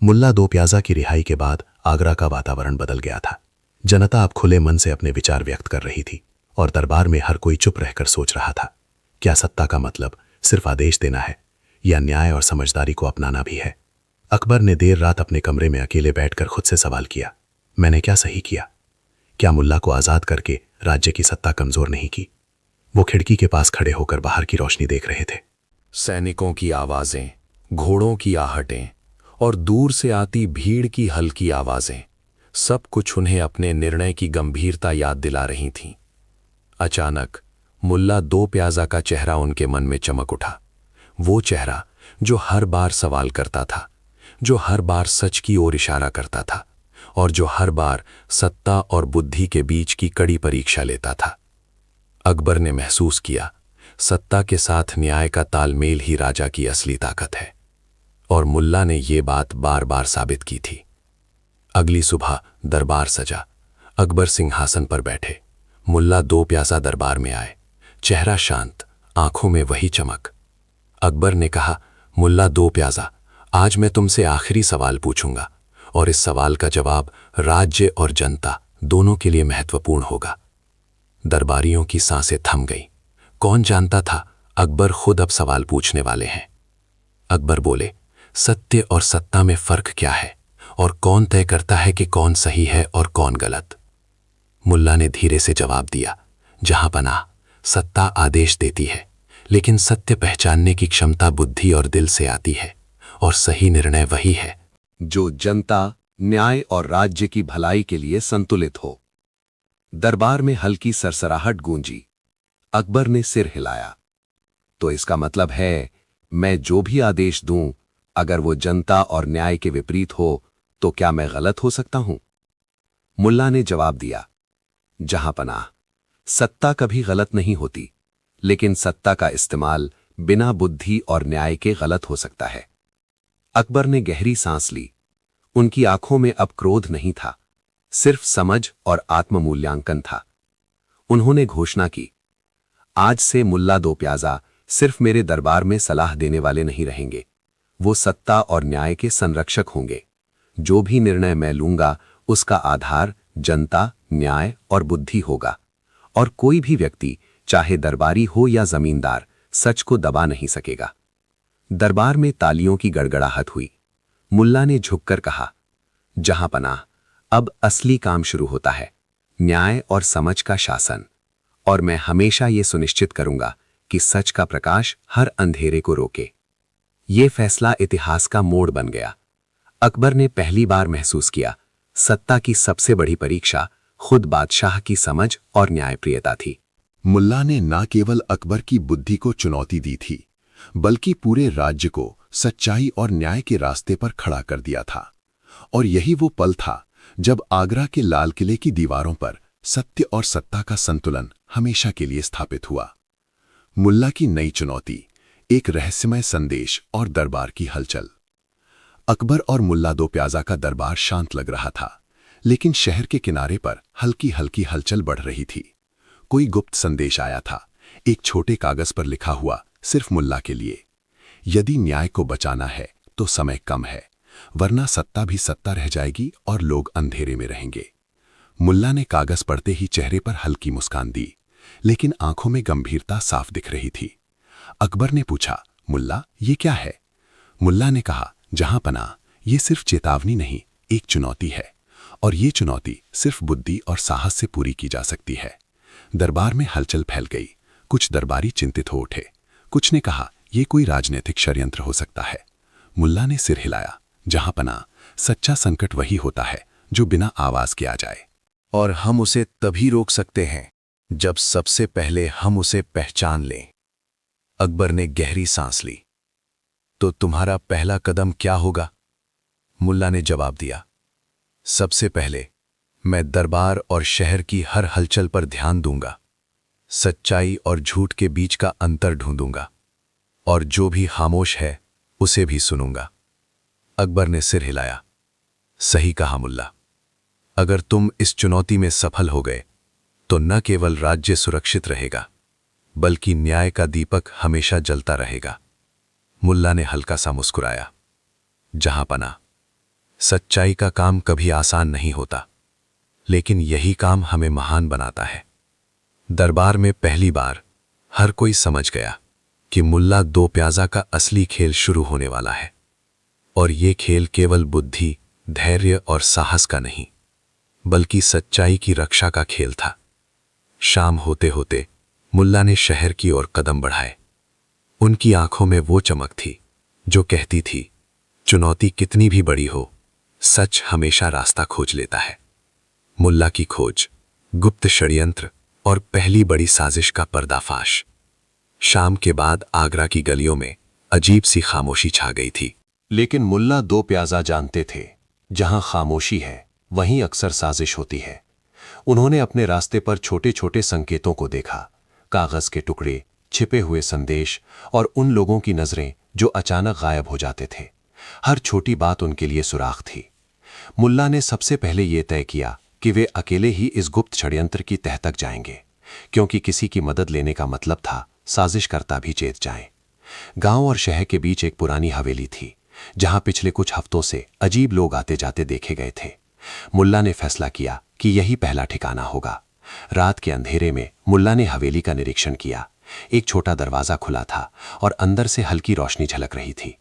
मुल्ला दो प्याजा की रिहाई के बाद आगरा का वातावरण बदल गया था। जनता अब खुले मन से अपने विचार व्यक्त कर रही थी, और दरबार में हर कोई चुप रहकर सोच रहा था, क्या सत्ता का मतलब सिर्फ आदेश देना है, या न्याय और समझदारी को अपनाना भी है? अकबर ने देर रात अपने कमरे में अकेले बैठकर खुद से सवाल किया, मैंने क्या सही किया? क्या मुल्ला को आजाद करके राज्य की सत्ता कमजोर नहीं की? वो खिड़की के पास खड़े होकर बाहर की रोशनी देख रहे थे।
सैनिकों की आवाजें, घोड़ों की आहटें और दूर से आती भीड़ की हल्की आवाजें, सब कुछ उन्हें अपने निर्णय की गंभीरता याद दिला रही थीं। अचानक मुल्ला दो प्याजा का चेहरा उनके मन में चमक उठा। वो चेहरा
जो हर बार सवाल करता था, जो हर बार सच की ओर इशारा करता था और जो हर बार सत्ता और बुद्धि के बीच की कड़ी परीक्षा लेता था। अकबर ने महसूस किया, सत्ता के साथ न्याय का तालमेल ही राजा की असली ताकत है, और मुल्ला ने ये बात बार बार साबित की थी। अगली सुबह दरबार सजा। अकबर सिंहासन पर बैठे। मुल्ला दो प्यासा दरबार में आए, चेहरा शांत, आंखों में वही चमक। अकबर ने कहा, मुल्ला दो प्यासा, आज मैं तुमसे आखिरी सवाल पूछूंगा और इस सवाल का जवाब राज्य और जनता दोनों के लिए महत्वपूर्ण होगा। दरबारियों की सांसें थम गईं। कौन जानता था अकबर खुद अब सवाल पूछने वाले हैं। अकबर बोले, सत्य और सत्ता में फर्क क्या है और कौन तय करता है कि कौन सही है और कौन गलत? मुल्ला ने धीरे से जवाब दिया, जहां पनाह, सत्ता आदेश देती है, लेकिन सत्य पहचानने की क्षमता बुद्धि और दिल से आती है, और सही निर्णय वही है
जो जनता, न्याय और राज्य की भलाई के लिए संतुलित हो। दरबार में हल्की सरसराहट गूंजी। अकबर ने सिर हिलाया। तो इसका मतलब है, मैं जो भी आदेश दूं, अगर वो जनता और न्याय के विपरीत हो तो क्या मैं गलत हो सकता हूं? मुल्ला ने जवाब दिया, जहां पनाह, सत्ता कभी गलत नहीं होती, लेकिन सत्ता का इस्तेमाल बिना बुद्धि और न्याय के गलत हो सकता है। अकबर ने गहरी सांस ली। उनकी आंखों में अब क्रोध नहीं था, सिर्फ समझ और आत्ममूल्यांकन था। उन्होंने घोषणा की, आज से मुल्ला दो प्याजा सिर्फ मेरे दरबार में सलाह देने वाले नहीं रहेंगे, वो सत्ता और न्याय के संरक्षक होंगे। जो भी निर्णय मैं लूंगा उसका आधार जनता, न्याय और बुद्धि होगा, और कोई भी व्यक्ति, चाहे दरबारी हो या जमींदार, सच को दबा नहीं सकेगा। दरबार में तालियों की गड़गड़ाहट हुई। मुल्ला ने झुककर कहा, जहां पनाह, अब असली काम शुरू होता है, न्याय और समझ का शासन, और मैं हमेशा ये सुनिश्चित करूंगा कि सच का प्रकाश हर अंधेरे को रोके। ये फैसला इतिहास का मोड़ बन गया। अकबर ने पहली बार महसूस किया, सत्ता की सबसे बड़ी परीक्षा खुद बादशाह की समझ और न्यायप्रियता थी।
मुल्ला ने न केवल अकबर की बुद्धि को चुनौती दी थी, बल्कि पूरे राज्य को सच्चाई और न्याय के रास्ते पर खड़ा कर दिया था। और यही वो पल था जब आगरा के लाल किले की दीवारों पर सत्य और सत्ता का संतुलन हमेशा के लिए स्थापित हुआ। मुल्ला की नई चुनौती, एक रहस्यमय संदेश और दरबार की हलचल। अकबर और मुल्ला दो प्याजा का दरबार शांत लग रहा था, लेकिन शहर के किनारे पर हल्की हल्की हलचल बढ़ रही थी। कोई गुप्त संदेश आया था, एक छोटे कागज पर लिखा हुआ, सिर्फ मुल्ला के लिए। यदि न्याय को बचाना है तो समय कम है, वरना सत्ता भी सत्ता रह जाएगी और लोग अंधेरे में रहेंगे। मुल्ला ने कागज पढ़ते ही चेहरे पर हल्की मुस्कान दी, लेकिन आंखों में गंभीरता साफ दिख रही थी। अकबर ने पूछा, मुल्ला, ये क्या है? मुल्ला ने कहा, जहां पनाह, ये सिर्फ चेतावनी नहीं, एक चुनौती है, और ये चुनौती सिर्फ बुद्धि और साहस से पूरी की जा सकती है। दरबार में हलचल फैल गई। कुछ दरबारी चिंतित हो उठे, कुछ ने कहा, यह कोई राजनीतिक षड्यंत्र हो सकता है। मुल्ला ने सिर हिलाया, जहां पनाह, सच्चा संकट वही होता है जो बिना आवाज के आ जाए,
और हम उसे तभी रोक सकते हैं जब सबसे पहले हम उसे पहचान लें। अकबर ने गहरी सांस ली। तो तुम्हारा पहला कदम क्या होगा? मुल्ला ने जवाब दिया, सबसे पहले मैं दरबार और शहर की हर हलचल पर ध्यान दूंगा, सच्चाई और झूठ के बीच का अंतर ढूंढूंगा, और जो भी खामोश है उसे भी सुनूंगा। अकबर ने सिर हिलाया। सही कहा मुल्ला, अगर तुम इस चुनौती में सफल हो गए तो न केवल राज्य सुरक्षित रहेगा, बल्कि न्याय का दीपक हमेशा जलता रहेगा। मुल्ला ने हल्का सा मुस्कुराया। जहां पनाह, सच्चाई का काम कभी आसान नहीं होता, लेकिन यही काम हमें महान बनाता है। दरबार में पहली बार हर कोई समझ गया कि मुल्ला दो प्याजा का असली खेल शुरू होने वाला है, और ये खेल केवल बुद्धि, धैर्य और साहस का नहीं, बल्कि सच्चाई की रक्षा का खेल था। शाम होते होते मुल्ला ने शहर की ओर कदम बढ़ाए। उनकी आंखों में वो चमक थी जो कहती थी, चुनौती कितनी भी बड़ी हो, सच हमेशा रास्ता खोज लेता है। मुल्ला की खोज, गुप्त षड्यंत्र और पहली बड़ी साजिश का पर्दाफाश। शाम के बाद आगरा की गलियों में अजीब सी खामोशी छा गई थी।
लेकिन मुल्ला दो प्याजा जानते थे, जहां खामोशी है वहीं अक्सर साजिश होती है। उन्होंने अपने रास्ते पर छोटे छोटे संकेतों को देखा, कागज के टुकड़े, छिपे हुए संदेश और उन लोगों की नजरें जो अचानक गायब हो जाते थे। हर छोटी बात उनके लिए सुराग थी। मुल्ला ने सबसे पहले यह तय किया कि वे अकेले ही इस गुप्त षड्यंत्र की तह तक जाएंगे, क्योंकि किसी की मदद लेने का मतलब था साजिशकर्ता भी चेत जाएं। गांव और शहर के बीच एक पुरानी हवेली थी, जहां पिछले कुछ हफ्तों से अजीब लोग आते जाते देखे गए थे। मुल्ला ने फैसला किया कि यही पहला ठिकाना होगा। रात के अंधेरे में मुल्ला ने हवेली का निरीक्षण किया। एक छोटा दरवाजा खुला था और अंदर से हल्की रोशनी झलक रही थी।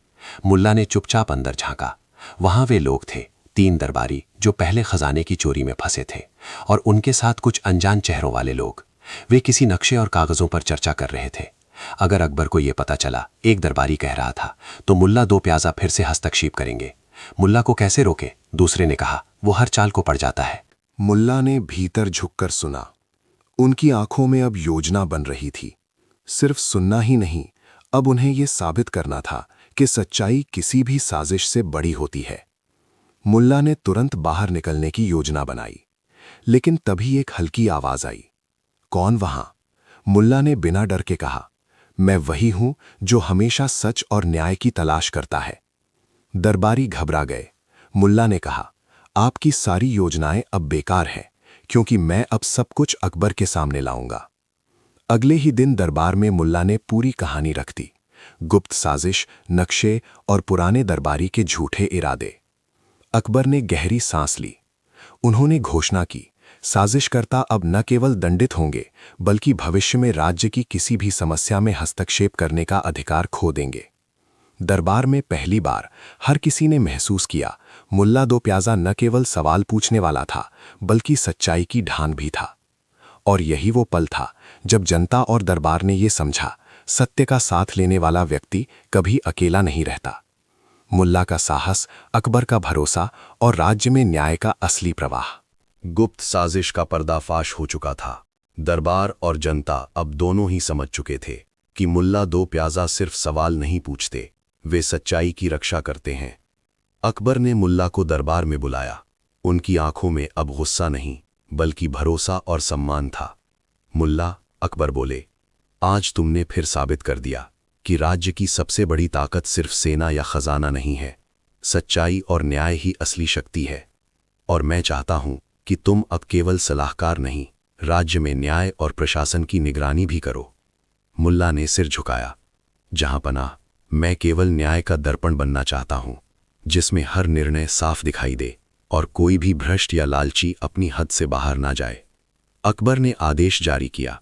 मुल्ला ने चुपचाप अंदर झांका। वहां वे लोग थे, 3 दरबारी जो पहले खजाने की चोरी में फंसे थे, और उनके साथ कुछ अनजान चेहरों वाले लोग। वे किसी नक्शे और कागजों पर चर्चा कर रहे थे। अगर अकबर को यह पता चला, एक दरबारी कह रहा था, तो मुल्ला दो प्याजा फिर से हस्तक्षेप करेंगे। मुल्ला को कैसे रोके? दूसरे ने कहा, वो हर चाल को पड़ जाता है।
मुल्ला ने भीतर झुककर सुना। उनकी आंखों में अब योजना बन रही थी। सिर्फ सुनना ही नहीं, अब उन्हें यह साबित करना था कि सच्चाई किसी भी साजिश से बड़ी होती है। मुल्ला ने तुरंत बाहर निकलने की योजना बनाई, लेकिन तभी एक हल्की आवाज आई। कौन वहां? मुल्ला ने बिना डर के कहा, मैं वही हूं जो हमेशा सच और न्याय की तलाश करता है। दरबारी घबरा गए। मुल्ला ने कहा, आपकी सारी योजनाएं अब बेकार हैं, क्योंकि मैं अब सब कुछ अकबर के सामने लाऊंगा। अगले ही दिन दरबार में मुल्ला ने पूरी कहानी रख दी। गुप्त साजिश, नक्शे और पुराने दरबारी के झूठे इरादे। अकबर ने गहरी सांस ली। उन्होंने घोषणा की, साजिशकर्ता अब न केवल दंडित होंगे, बल्कि भविष्य में राज्य की किसी भी समस्या में हस्तक्षेप करने का अधिकार खो देंगे। दरबार में पहली बार हर किसी ने महसूस किया, मुल्ला दो प्याजा न केवल सवाल पूछने वाला था, बल्कि सच्चाई की ढाल भी था। और यही वो पल था जब जनता और दरबार ने यह समझा, सत्य का साथ लेने वाला व्यक्ति कभी अकेला नहीं रहता। मुल्ला का साहस, अकबर का भरोसा और राज्य में न्याय का असली प्रवाह।
गुप्त साजिश का पर्दाफाश हो चुका था। दरबार और जनता अब दोनों ही समझ चुके थे कि मुल्ला दो प्याजा सिर्फ सवाल नहीं पूछते, वे सच्चाई की रक्षा करते हैं। अकबर ने मुल्ला को दरबार में बुलाया। उनकी आंखों में अब गुस्सा नहीं, बल्कि भरोसा और सम्मान था। मुल्ला, अकबर बोले, आज तुमने फिर साबित कर दिया कि राज्य की सबसे बड़ी ताकत सिर्फ सेना या खजाना नहीं है, सच्चाई और न्याय ही असली शक्ति है। और मैं चाहता हूं कि तुम अब केवल सलाहकार नहीं, राज्य में न्याय और प्रशासन की निगरानी भी करो। मुल्ला ने सिर झुकाया। जहां पनाह, मैं केवल न्याय का दर्पण बनना चाहता हूं, जिसमें हर निर्णय साफ दिखाई दे और कोई भी भ्रष्ट या लालची अपनी हद से बाहर ना जाए। अकबर ने आदेश जारी किया,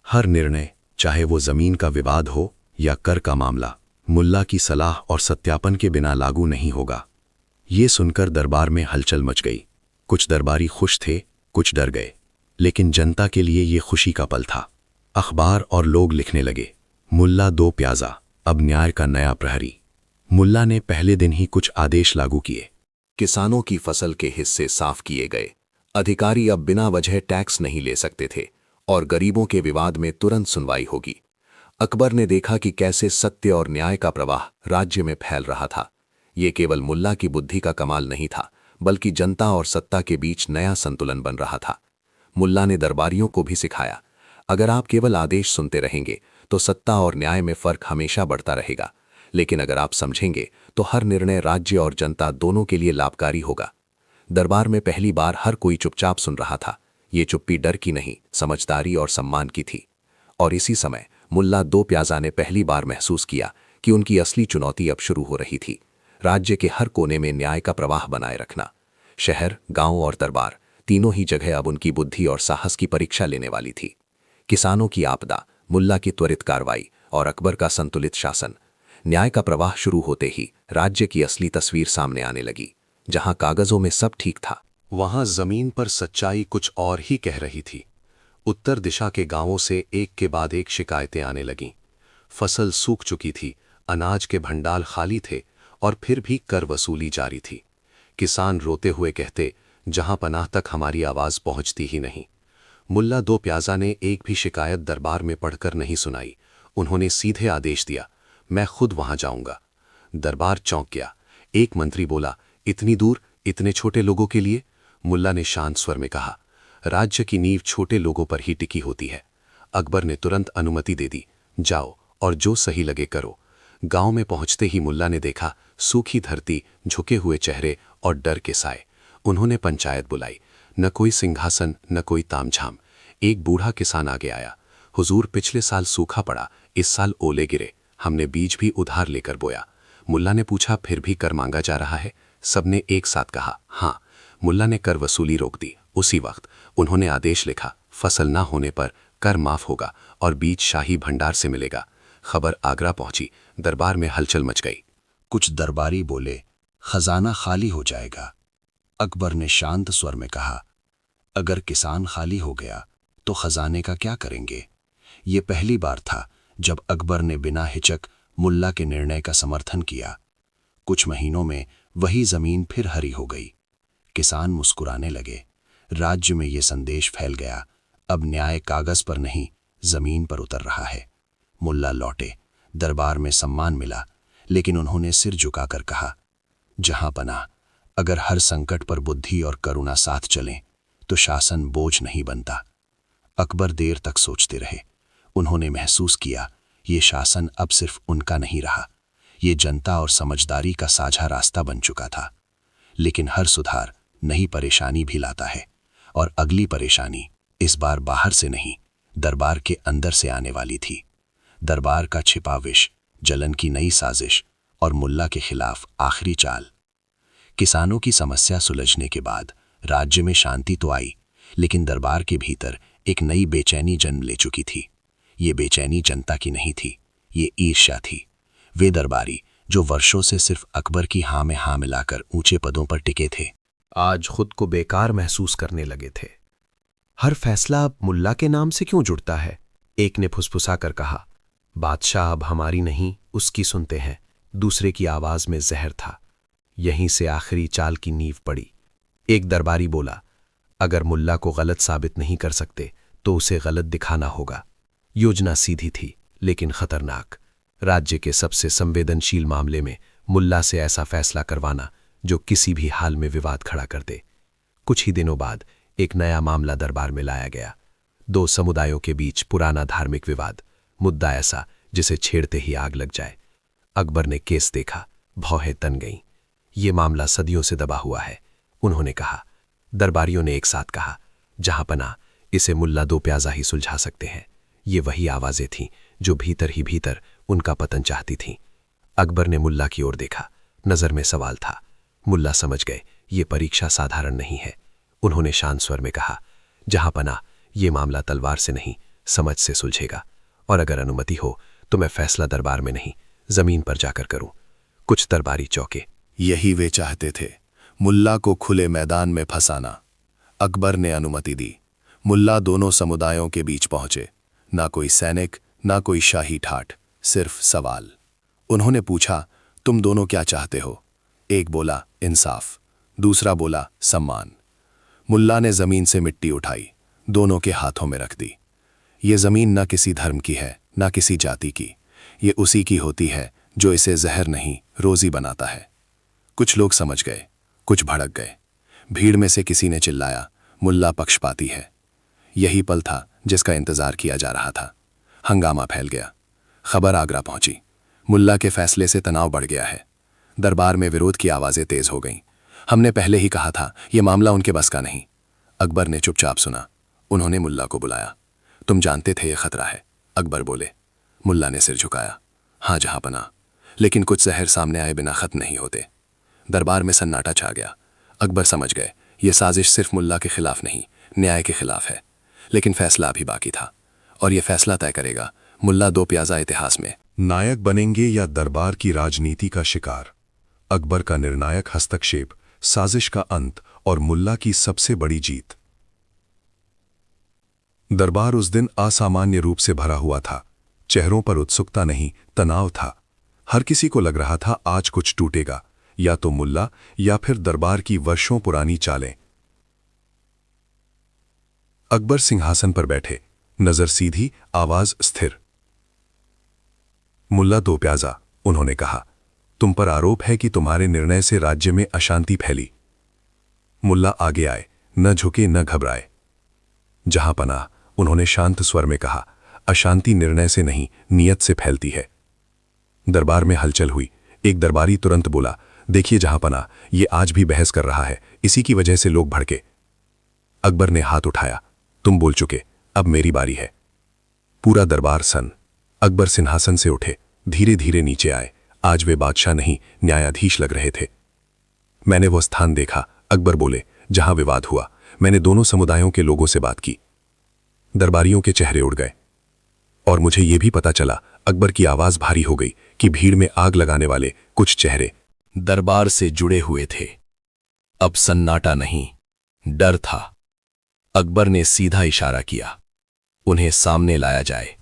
हर निर्णय, चाहे वो जमीन का विवाद हो या कर का मामला, मुल्ला की सलाह और सत्यापन के बिना लागू नहीं होगा। ये सुनकर दरबार में हलचल मच गई। कुछ दरबारी खुश थे, कुछ डर गए, लेकिन जनता के लिए ये खुशी का पल था। अखबार और लोग लिखने लगे, मुल्ला दो प्याजा अब न्याय का नया प्रहरी। मुल्ला ने पहले दिन ही कुछ आदेश लागू किए।
किसानों की फसल के हिस्से साफ किए गए। अधिकारी अब बिना वजह टैक्स नहीं ले सकते थे और गरीबों के विवाद में तुरंत सुनवाई होगी। अकबर ने देखा कि कैसे सत्य और न्याय का प्रवाह राज्य में फैल रहा था। ये केवल मुल्ला की बुद्धि का कमाल नहीं था, बल्कि जनता और सत्ता के बीच नया संतुलन बन रहा था। मुल्ला ने दरबारियों को भी सिखाया, अगर आप केवल आदेश सुनते रहेंगे तो सत्ता और न्याय में फर्क हमेशा बढ़ता रहेगा, लेकिन अगर आप समझेंगे तो हर निर्णय राज्य और जनता दोनों के लिए लाभकारी होगा। दरबार में पहली बार हर कोई चुपचाप सुन रहा था। ये चुप्पी डर की नहीं, समझदारी और सम्मान की थी। और इसी समय मुल्ला दो प्याजा ने पहली बार महसूस किया कि उनकी असली चुनौती अब शुरू हो रही थी। राज्य के हर कोने में न्याय का प्रवाह बनाए रखना। शहर, गांव और दरबार, तीनों ही जगह अब उनकी बुद्धि और साहस की परीक्षा लेने वाली थी। किसानों की आपदा, मुल्ला की त्वरित कार्रवाई और अकबर का संतुलित शासन। न्याय का प्रवाह शुरू होते ही राज्य की असली तस्वीर सामने आने लगी। जहां कागजों में सब ठीक था,
वहां जमीन पर सच्चाई कुछ और ही कह रही थी। उत्तर दिशा के गांवों से एक के बाद एक शिकायतें आने लगीं। फसल सूख चुकी थी, अनाज के भंडार खाली थे और फिर भी कर वसूली जारी थी। किसान रोते हुए कहते, जहां पनाह तक हमारी आवाज पहुंचती ही नहीं। मुल्ला दो प्याजा ने एक भी शिकायत दरबार में पढ़कर नहीं सुनाई। उन्होंने सीधे आदेश दिया, मैं खुद वहां जाऊंगा। दरबार चौंक गया। एक मंत्री बोला, इतनी दूर, इतने छोटे लोगों के लिए? मुल्ला ने शांत स्वर में कहा, राज्य की नींव छोटे लोगों पर ही टिकी होती है। अकबर ने तुरंत अनुमति दे दी, जाओ और जो सही लगे करो। गांव में पहुंचते ही मुल्ला ने देखा सूखी धरती, झुके हुए चेहरे और डर के साए। उन्होंने पंचायत बुलाई। न कोई सिंहासन, न कोई तामझाम। एक बूढ़ा किसान आगे आया। हुजूर, पिछले साल सूखा पड़ा, इस साल ओले गिरे, हमने बीज भी उधार लेकर बोया। मुल्ला ने पूछा, फिर भी कर मांगा जा रहा है? सबने एक साथ कहा, हाँ। मुल्ला ने कर वसूली रोक दी। उसी वक्त उन्होंने आदेश लिखा, फसल ना होने पर कर माफ होगा और बीज शाही भंडार से मिलेगा। खबर आगरा पहुंची। दरबार में हलचल मच गई।
कुछ दरबारी बोले, खजाना खाली हो जाएगा। अकबर ने शांत स्वर में कहा, अगर किसान खाली हो गया तो खजाने का क्या करेंगे? ये पहली बार था जब अकबर ने बिना हिचक मुल्ला के निर्णय का समर्थन किया। कुछ महीनों में वही जमीन फिर हरी हो गई। किसान मुस्कुराने लगे। राज्य में ये संदेश फैल गया, अब न्याय कागज पर नहीं, जमीन पर उतर रहा है। मुल्ला लौटे। दरबार में सम्मान मिला, लेकिन उन्होंने सिर झुकाकर कहा, जहां पनाह, अगर हर संकट पर बुद्धि और करुणा साथ चलें तो शासन बोझ नहीं बनता। अकबर देर तक सोचते रहे। उन्होंने महसूस किया, ये शासन अब सिर्फ उनका नहीं रहा, ये जनता और समझदारी का साझा रास्ता बन चुका था। लेकिन हर सुधार नई परेशानी भी लाता है, और अगली परेशानी इस बार बाहर से नहीं, दरबार के अंदर से आने वाली थी। दरबार का छिपा विष, जलन की नई साजिश और मुल्ला के खिलाफ आखिरी चाल। किसानों की समस्या सुलझने के बाद राज्य में शांति तो आई, लेकिन दरबार के भीतर एक नई बेचैनी जन्म ले चुकी थी। ये बेचैनी जनता की नहीं थी, ये ईर्ष्या थी। वे दरबारी जो वर्षों से सिर्फ अकबर की हाँ में हाँ मिलाकर ऊंचे पदों पर टिके थे,
आज खुद को बेकार महसूस करने लगे थे। हर फैसला अब मुल्ला के नाम से क्यों जुड़ता है? एक ने फुसफुसा कर कहा, बादशाह अब हमारी नहीं, उसकी सुनते हैं। दूसरे की आवाज में जहर था। यहीं से आखिरी चाल की नींव पड़ी। एक दरबारी बोला, अगर मुल्ला को गलत साबित नहीं कर सकते तो उसे गलत दिखाना होगा। योजना सीधी थी, लेकिन खतरनाक। राज्य के सबसे संवेदनशील मामले में मुल्ला से ऐसा फैसला करवाना जो किसी भी हाल में विवाद खड़ा कर दे। कुछ ही दिनों बाद एक नया मामला दरबार में लाया गया। दो समुदायों के बीच पुराना धार्मिक विवाद, मुद्दा ऐसा जिसे छेड़ते ही आग लग जाए। अकबर ने केस देखा, भौहें तन गईं। ये मामला सदियों से दबा हुआ है, उन्होंने कहा। दरबारियों ने एक साथ कहा, जहां पना, इसे मुल्ला दो प्याजा ही सुलझा सकते हैं। ये वही आवाजें थीं जो भीतर ही भीतर उनका पतन चाहती थीं। अकबर ने मुल्ला की ओर देखा, नजर में सवाल था। मुल्ला समझ गए, ये परीक्षा साधारण नहीं है। उन्होंने शांत स्वर में कहा, जहां पना, ये मामला तलवार से नहीं, समझ से सुलझेगा, और अगर अनुमति हो तो मैं फैसला दरबार में नहीं, जमीन पर जाकर करूं। कुछ दरबारी चौके।
यही वे चाहते थे, मुल्ला को खुले मैदान में फंसाना। अकबर ने अनुमति दी। मुल्ला दोनों समुदायों के बीच पहुंचे। ना कोई सैनिक, ना कोई शाही ठाठ, सिर्फ सवाल। उन्होंने पूछा, तुम दोनों क्या चाहते हो? एक बोला, इंसाफ। दूसरा बोला, सम्मान। मुल्ला ने जमीन से मिट्टी उठाई, दोनों के हाथों में रख दी। ये जमीन न किसी धर्म की है, न किसी जाति की। ये उसी की होती है जो इसे जहर नहीं, रोजी बनाता है। कुछ लोग समझ गए, कुछ भड़क गए। भीड़ में से किसी ने चिल्लाया, मुल्ला पक्षपाती है। यही पल था जिसका इंतजार किया जा रहा था। हंगामा फैल गया। खबर आगरा पहुंची। मुल्ला के फैसले से तनाव बढ़ गया है। दरबार में विरोध की आवाजें तेज हो गईं। हमने पहले ही कहा था, यह मामला उनके बस का नहीं। अकबर ने चुपचाप सुना। उन्होंने मुल्ला को बुलाया। तुम जानते थे यह खतरा है, अकबर बोले। मुल्ला ने सिर झुकाया। हाँ जहां पना, लेकिन कुछ जहर सामने आए बिना खत्म नहीं होते। दरबार में सन्नाटा छा गया। अकबर समझ गए, यह साजिश सिर्फ मुल्ला के खिलाफ नहीं, न्याय के खिलाफ है। लेकिन फैसला अभी बाकी था, और यह फैसला तय करेगा मुल्ला दो प्याजा इतिहास में
नायक बनेंगे या दरबार की राजनीति का शिकार। अकबर का निर्णायक हस्तक्षेप, साजिश का अंत और मुल्ला की सबसे बड़ी जीत। दरबार उस दिन असामान्य रूप से भरा हुआ था। चेहरों पर उत्सुकता नहीं, तनाव था। हर किसी को लग रहा था आज कुछ टूटेगा, या तो मुल्ला या फिर दरबार की वर्षों पुरानी चालें। अकबर सिंहासन पर बैठे, नजर सीधी, आवाज स्थिर।
मुल्ला दो प्याजा, उन्होंने कहा, तुम पर आरोप है कि तुम्हारे निर्णय से राज्य में अशांति फैली। मुल्ला आगे आए, न झुके न घबराए। जहां पनाह, उन्होंने शांत स्वर में कहा, अशांति निर्णय से नहीं, नियत से फैलती है। दरबार में हलचल हुई। एक दरबारी तुरंत बोला, देखिए जहां पनाह, ये आज भी बहस कर रहा है, इसी की वजह से लोग भड़के। अकबर ने हाथ उठाया, तुम बोल चुके, अब मेरी बारी है। पूरा दरबार सन। अकबर सिंहासन से उठे, धीरे धीरे नीचे आए। आज वे बादशाह नहीं, न्यायाधीश लग रहे थे। मैंने वो स्थान देखा, अकबर बोले, जहां विवाद हुआ। मैंने दोनों समुदायों के लोगों से बात की। दरबारियों के चेहरे उड़ गए। और मुझे यह भी पता चला, अकबर की आवाज भारी हो गई, कि भीड़ में आग लगाने वाले कुछ चेहरे
दरबार से जुड़े हुए थे। अब सन्नाटा नहीं, डर था। अकबर ने सीधा इशारा किया, उन्हें सामने लाया जाए।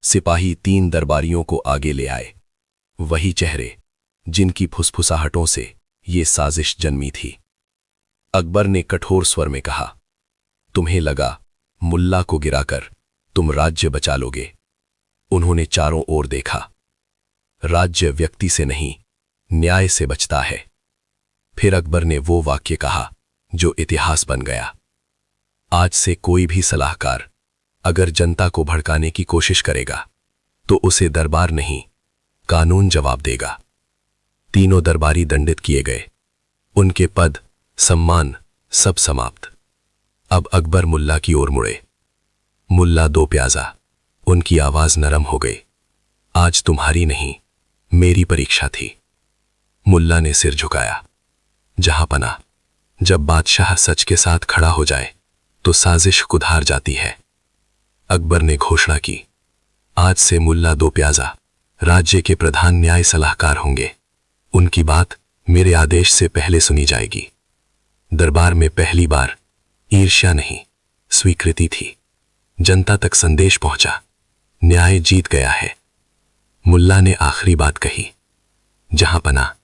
सिपाही 3 दरबारियों को आगे ले आए। वही चेहरे जिनकी फुसफुसाहटों से ये साजिश जन्मी थी। अकबर ने कठोर स्वर में कहा, तुम्हें लगा मुल्ला को गिराकर तुम राज्य बचा लोगे। उन्होंने चारों ओर देखा। राज्य व्यक्ति से नहीं, न्याय से बचता है। फिर अकबर ने वो वाक्य कहा जो इतिहास बन गया, आज से कोई भी सलाहकार अगर जनता को भड़काने की कोशिश करेगा तो उसे दरबार नहीं, कानून जवाब देगा। तीनों दरबारी दंडित किए गए। उनके पद, सम्मान सब समाप्त। अब अकबर मुल्ला की ओर मुड़े। मुल्ला दो प्याजा, उनकी आवाज नरम हो गई, आज तुम्हारी नहीं, मेरी परीक्षा थी। मुल्ला ने सिर झुकाया। जहां पना, जब बादशाह सच के साथ खड़ा हो जाए तो साजिश कुधार जाती है। अकबर ने घोषणा की, आज से मुल्ला दो प्याजा राज्य के प्रधान न्याय सलाहकार होंगे। उनकी बात मेरे आदेश से पहले सुनी जाएगी। दरबार में पहली बार ईर्ष्या नहीं, स्वीकृति थी। जनता तक संदेश पहुंचा, न्याय जीत गया है। मुल्ला ने आखिरी बात कही, जहां पना,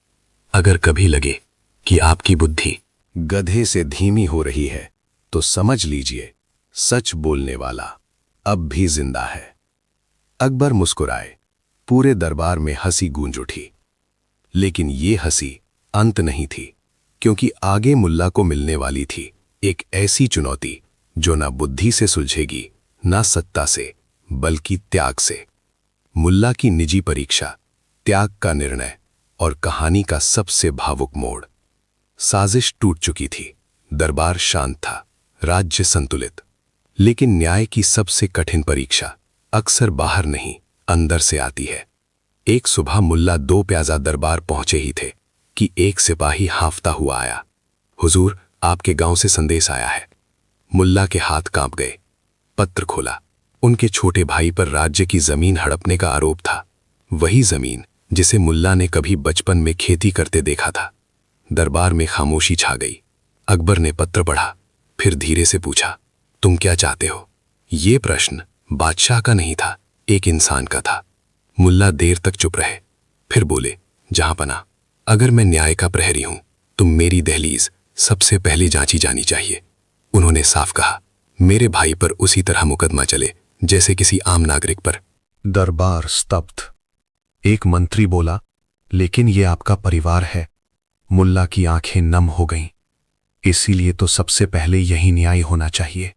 अगर कभी लगे कि आपकी बुद्धि
गधे से धीमी हो रही है तो समझ लीजिए, सच बोलने वाला अब भी जिंदा है। अकबर मुस्कुराए। पूरे दरबार में हंसी गूंज उठी। लेकिन ये हंसी अंत नहीं थी, क्योंकि आगे मुल्ला को मिलने वाली थी एक ऐसी चुनौती जो ना बुद्धि से सुलझेगी, ना सत्ता से, बल्कि त्याग से। मुल्ला की निजी परीक्षा, त्याग का निर्णय और कहानी का सबसे भावुक मोड़। साजिश टूट चुकी थी, दरबार शांत था, राज्य संतुलित। लेकिन न्याय की सबसे कठिन परीक्षा अक्सर बाहर नहीं, अंदर से आती है। एक सुबह मुल्ला दो प्याजा दरबार पहुंचे ही थे कि एक सिपाही हांफता हुआ आया। हुजूर, आपके गांव से संदेश आया है। मुल्ला के हाथ कांप गए। पत्र खोला। उनके छोटे भाई पर राज्य की जमीन हड़पने का आरोप था, वही जमीन जिसे मुल्ला ने कभी बचपन में खेती करते देखा था। दरबार में खामोशी छा गई। अकबर ने पत्र पढ़ा, फिर धीरे से पूछा, तुम क्या चाहते हो? ये प्रश्न बादशाह का नहीं था, एक इंसान का था। मुल्ला देर तक चुप रहे, फिर बोले, जहां पना, अगर मैं न्याय का प्रहरी हूं तो मेरी दहलीज सबसे पहले जांची जानी चाहिए। उन्होंने साफ कहा, मेरे भाई पर उसी तरह मुकदमा चले जैसे किसी आम नागरिक पर।
दरबार स्तब्ध। एक मंत्री बोला, लेकिन ये आपका परिवार है। मुल्ला की आंखें नम हो गईं। इसीलिए तो सबसे पहले यही न्याय होना चाहिए।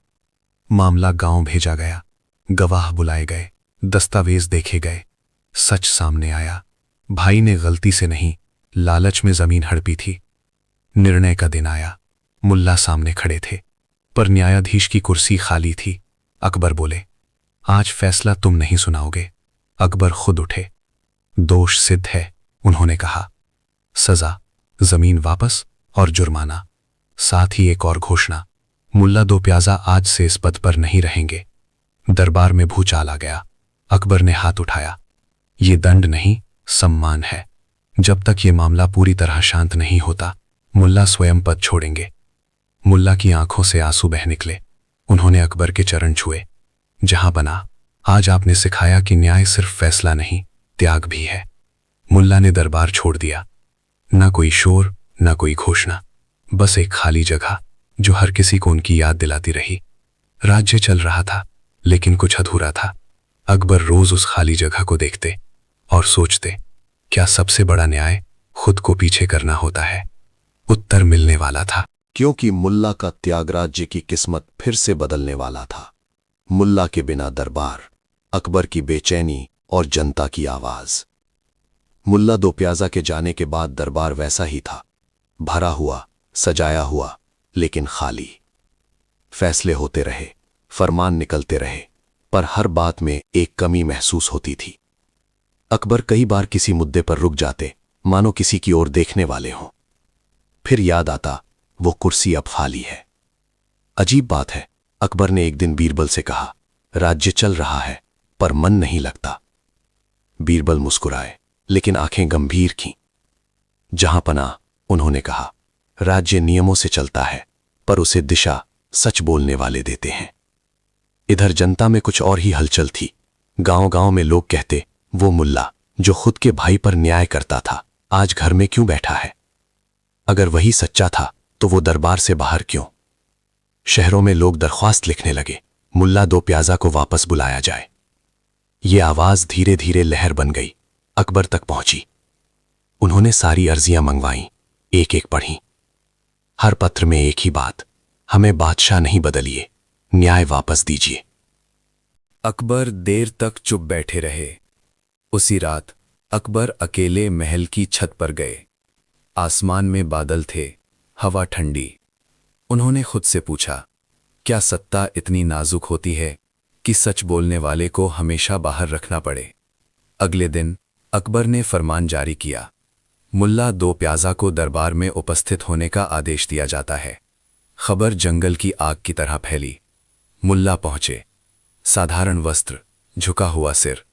मामला गांव भेजा गया, गवाह बुलाए गए, दस्तावेज देखे गए। सच सामने आया, भाई ने गलती से नहीं, लालच में जमीन हड़पी थी। निर्णय का दिन आया। मुल्ला सामने खड़े थे, पर न्यायाधीश की कुर्सी खाली थी। अकबर बोले, आज फैसला तुम नहीं सुनाओगे। अकबर खुद उठे। दोष सिद्ध है, उन्होंने कहा। सजा, जमीन वापस और जुर्माना, साथ ही एक और घोषणा, मुल्ला दो प्याजा आज से इस पद पर नहीं रहेंगे। दरबार में भूचाल आ गया। अकबर ने हाथ उठाया, ये दंड नहीं, सम्मान है। जब तक ये मामला पूरी तरह शांत नहीं होता, मुल्ला स्वयं पद छोड़ेंगे। मुल्ला की आंखों से आंसू बह निकले। उन्होंने अकबर के चरण छुए। जहां बना, आज आपने सिखाया कि न्याय सिर्फ फैसला नहीं, त्याग भी है। मुल्ला ने दरबार छोड़ दिया। ना कोई शोर, ना कोई घोषणा, बस एक खाली जगह जो हर किसी को उनकी याद दिलाती रही। राज्य चल रहा था, लेकिन कुछ अधूरा था। अकबर रोज उस खाली जगह को देखते,
और सोचते, क्या सबसे बड़ा न्याय खुद को पीछे करना होता है? उत्तर मिलने वाला था।
क्योंकि मुल्ला का त्यागराज्य की किस्मत फिर से बदलने वाला था। मुल्ला के बिना दरबार, अकबर की बेचैनी और जनता की आवाज। मुल्ला दो प्याजा के जाने के बाद दरबार वैसा ही था, भरा हुआ, सजाया हुआ, लेकिन खाली। फैसले होते रहे, फरमान निकलते रहे, पर हर बात में एक कमी महसूस होती थी। अकबर कई बार किसी मुद्दे पर रुक जाते, मानो किसी की ओर देखने वाले हों। फिर याद आता, वो कुर्सी अब खाली है। अजीब बात है, अकबर ने एक दिन बीरबल से कहा, राज्य चल रहा है पर मन नहीं लगता। बीरबल मुस्कुराए, लेकिन आंखें गंभीर थीं। जहां पनाह, उन्होंने कहा, राज्य नियमों से चलता है पर उसे दिशा सच बोलने वाले देते हैं। इधर जनता में कुछ और ही हलचल थी। गांव-गांव में लोग कहते, वो मुल्ला जो खुद के भाई पर न्याय करता था, आज घर में क्यों बैठा है? अगर वही सच्चा था तो वो दरबार से बाहर क्यों? शहरों में लोग दरख्वास्त लिखने लगे, मुल्ला दो प्याजा को वापस बुलाया जाए। ये आवाज धीरे धीरे लहर बन गई, अकबर तक पहुंची। उन्होंने सारी अर्जियां मंगवाईं, एक एक पढ़ी। हर पत्र में एक ही बात, हमें बादशाह नहीं बदलिए, न्याय वापस दीजिए।
अकबर देर तक चुप बैठे रहे। उसी रात अकबर अकेले महल की छत पर गए। आसमान में बादल थे, हवा ठंडी। उन्होंने खुद से पूछा, क्या सत्ता इतनी नाजुक होती है कि सच बोलने वाले को हमेशा बाहर रखना पड़े? अगले दिन अकबर ने फरमान जारी किया, मुल्ला दो प्याजा को दरबार में उपस्थित होने का आदेश दिया जाता है। खबर जंगल की आग की तरह फैली। मुल्ला पहुंचे, साधारण वस्त्र, झुका हुआ सिर।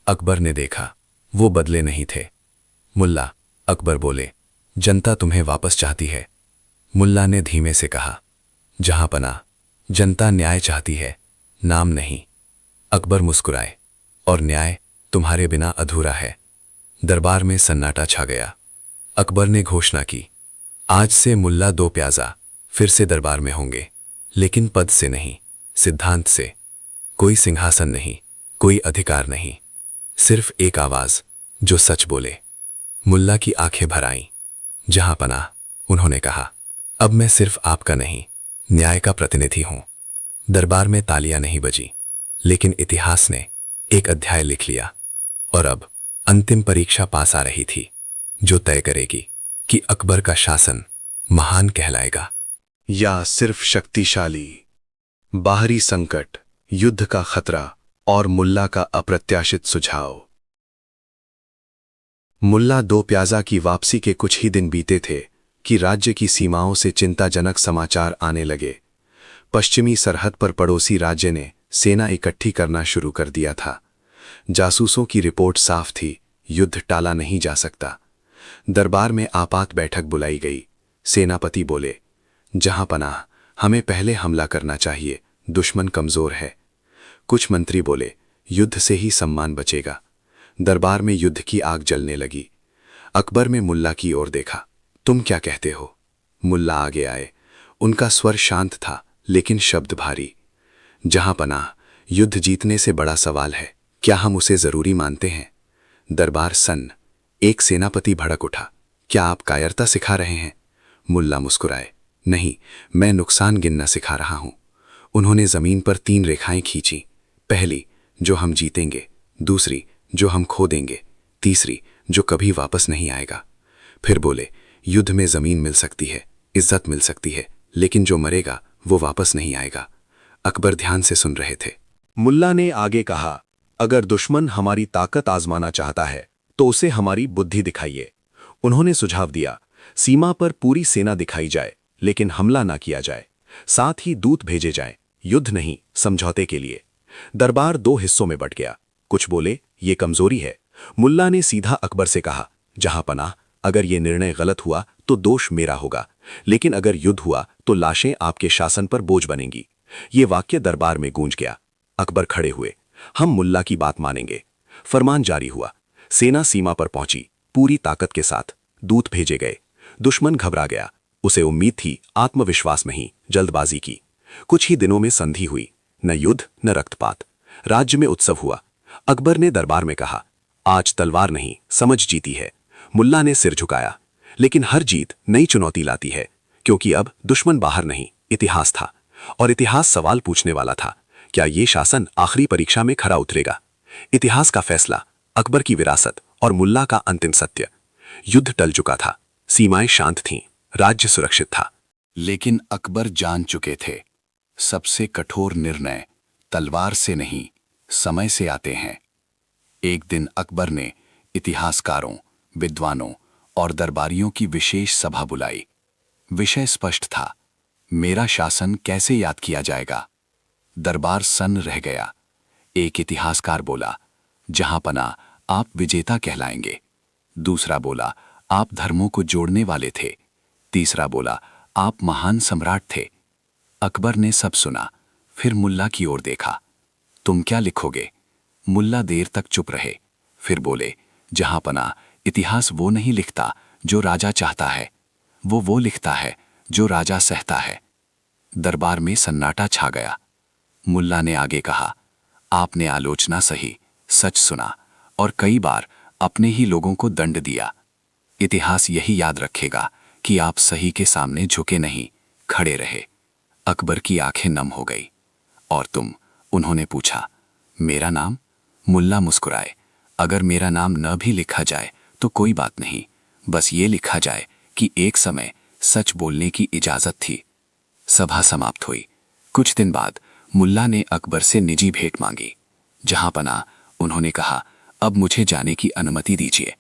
अकबर ने देखा, वो बदले नहीं थे। मुल्ला, अकबर बोले, जनता तुम्हें वापस चाहती है। मुल्ला ने धीमे से कहा, जहां पनाह, जनता न्याय चाहती है, नाम नहीं। अकबर मुस्कुराए, और न्याय तुम्हारे बिना अधूरा है। दरबार में सन्नाटा छा गया। अकबर ने घोषणा की, आज से मुल्ला दो प्याजा फिर से दरबार में होंगे, लेकिन पद से नहीं, सिद्धांत से। कोई सिंहासन नहीं, कोई अधिकार नहीं, सिर्फ एक आवाज जो सच बोले। मुल्ला की आंखें भर आईं। जहां पनाह, उन्होंने कहा, अब मैं सिर्फ आपका नहीं, न्याय का प्रतिनिधि हूं। दरबार में तालियां नहीं बजी, लेकिन इतिहास ने एक अध्याय लिख लिया। और अब अंतिम परीक्षा पास आ रही थी, जो तय करेगी कि अकबर का शासन महान कहलाएगा
या सिर्फ शक्तिशाली। बाहरी संकट, युद्ध का खतरा और मुल्ला का अप्रत्याशित सुझाव। मुल्ला दो प्याजा की वापसी के कुछ ही दिन बीते थे कि राज्य की सीमाओं से चिंताजनक समाचार आने लगे। पश्चिमी सरहद पर पड़ोसी राज्य ने सेना इकट्ठी करना शुरू कर दिया था। जासूसों की रिपोर्ट साफ थी, युद्ध टाला नहीं जा सकता। दरबार में आपात बैठक बुलाई गई। सेनापति बोले, जहां पनाह, हमें पहले हमला करना चाहिए, दुश्मन कमजोर है। कुछ मंत्री बोले, युद्ध से ही सम्मान बचेगा। दरबार में युद्ध की आग जलने लगी। अकबर में मुल्ला की ओर देखा, तुम क्या कहते हो? मुल्ला आगे आए। उनका स्वर शांत था, लेकिन शब्द भारी। जहां पनाह, युद्ध जीतने से बड़ा सवाल है, क्या हम उसे जरूरी मानते हैं? दरबार सन्न। एक सेनापति भड़क उठा, क्या आप कायरता सिखा रहे हैं? मुल्ला मुस्कुराए, नहीं, मैं नुकसान गिनना सिखा रहा हूं। उन्होंने जमीन पर 3 रेखाएं खींची। पहली, जो हम जीतेंगे। दूसरी, जो हम खो देंगे। तीसरी, जो कभी वापस नहीं आएगा। फिर बोले, युद्ध में जमीन मिल सकती है, इज्जत मिल सकती है, लेकिन जो मरेगा वो वापस नहीं आएगा। अकबर ध्यान से सुन रहे थे। मुल्ला ने आगे कहा, अगर दुश्मन हमारी ताकत आजमाना चाहता है तो उसे हमारी बुद्धि दिखाइए। उन्होंने सुझाव दिया, सीमा पर पूरी सेना दिखाई जाए, लेकिन हमला ना किया जाए। साथ ही दूत भेजे जाएं, युद्ध नहीं, समझौते के लिए। दरबार 2 हिस्सों में बंट गया। कुछ बोले, ये कमजोरी है। मुल्ला ने सीधा अकबर से कहा, जहां पनाह, अगर ये निर्णय गलत हुआ तो दोष मेरा होगा, लेकिन अगर युद्ध हुआ तो लाशें आपके शासन पर बोझ बनेंगी। ये वाक्य दरबार में गूंज गया। अकबर खड़े हुए, हम मुल्ला की बात मानेंगे। फरमान जारी हुआ। सेना सीमा पर पहुंची, पूरी ताकत के साथ। दूत भेजे गए। दुश्मन घबरा गया। उसे उम्मीद थी आत्मविश्वास में ही, जल्दबाजी की। कुछ ही दिनों में संधि हुई, न युद्ध न रक्तपात। राज्य में उत्सव हुआ। अकबर ने दरबार में कहा, आज तलवार नहीं, समझ जीती है। मुल्ला ने सिर झुकाया। लेकिन हर जीत नई चुनौती लाती है, क्योंकि अब दुश्मन बाहर नहीं, इतिहास था। और इतिहास सवाल पूछने वाला था, क्या ये शासन आखिरी परीक्षा में खरा उतरेगा? इतिहास का फैसला, अकबर की विरासत और मुल्ला का अंतिम सत्य। युद्ध टल चुका था, सीमाएं शांत थीं, राज्य सुरक्षित था।
लेकिन अकबर जान चुके थे, सबसे कठोर निर्णय तलवार से नहीं, समय से आते हैं। एक दिन अकबर ने इतिहासकारों, विद्वानों और दरबारियों की विशेष सभा बुलाई। विषय स्पष्ट था, मेरा शासन कैसे याद किया जाएगा? दरबार सन्न रह गया। एक इतिहासकार बोला, जहांपना आप विजेता कहलाएंगे। दूसरा बोला, आप धर्मों को जोड़ने वाले थे। तीसरा बोला, आप महान सम्राट थे। अकबर ने सब सुना, फिर मुल्ला की ओर देखा। तुम क्या लिखोगे? मुल्ला देर तक चुप रहे, फिर बोले, जहांपना, इतिहास वो नहीं लिखता जो राजा चाहता है, वो लिखता है जो राजा सहता है। दरबार में सन्नाटा छा गया। मुल्ला ने आगे कहा, आपने आलोचना सही, सच सुना और कई बार अपने ही लोगों को दंड दिया। इतिहास यही याद रखेगा कि आप सही के सामने झुके नहीं, खड़े रहे। अकबर की आंखें नम हो गई। और तुम? उन्होंने पूछा। मेरा नाम? मुल्ला मुस्कुराए। अगर मेरा नाम न भी लिखा जाए तो कोई बात नहीं, बस ये लिखा जाए कि एक समय सच बोलने की इजाजत थी। सभा समाप्त हुई। कुछ दिन बाद मुल्ला ने अकबर से निजी भेंट मांगी। जहांपना, उन्होंने कहा, अब मुझे जाने की अनुमति दीजिए।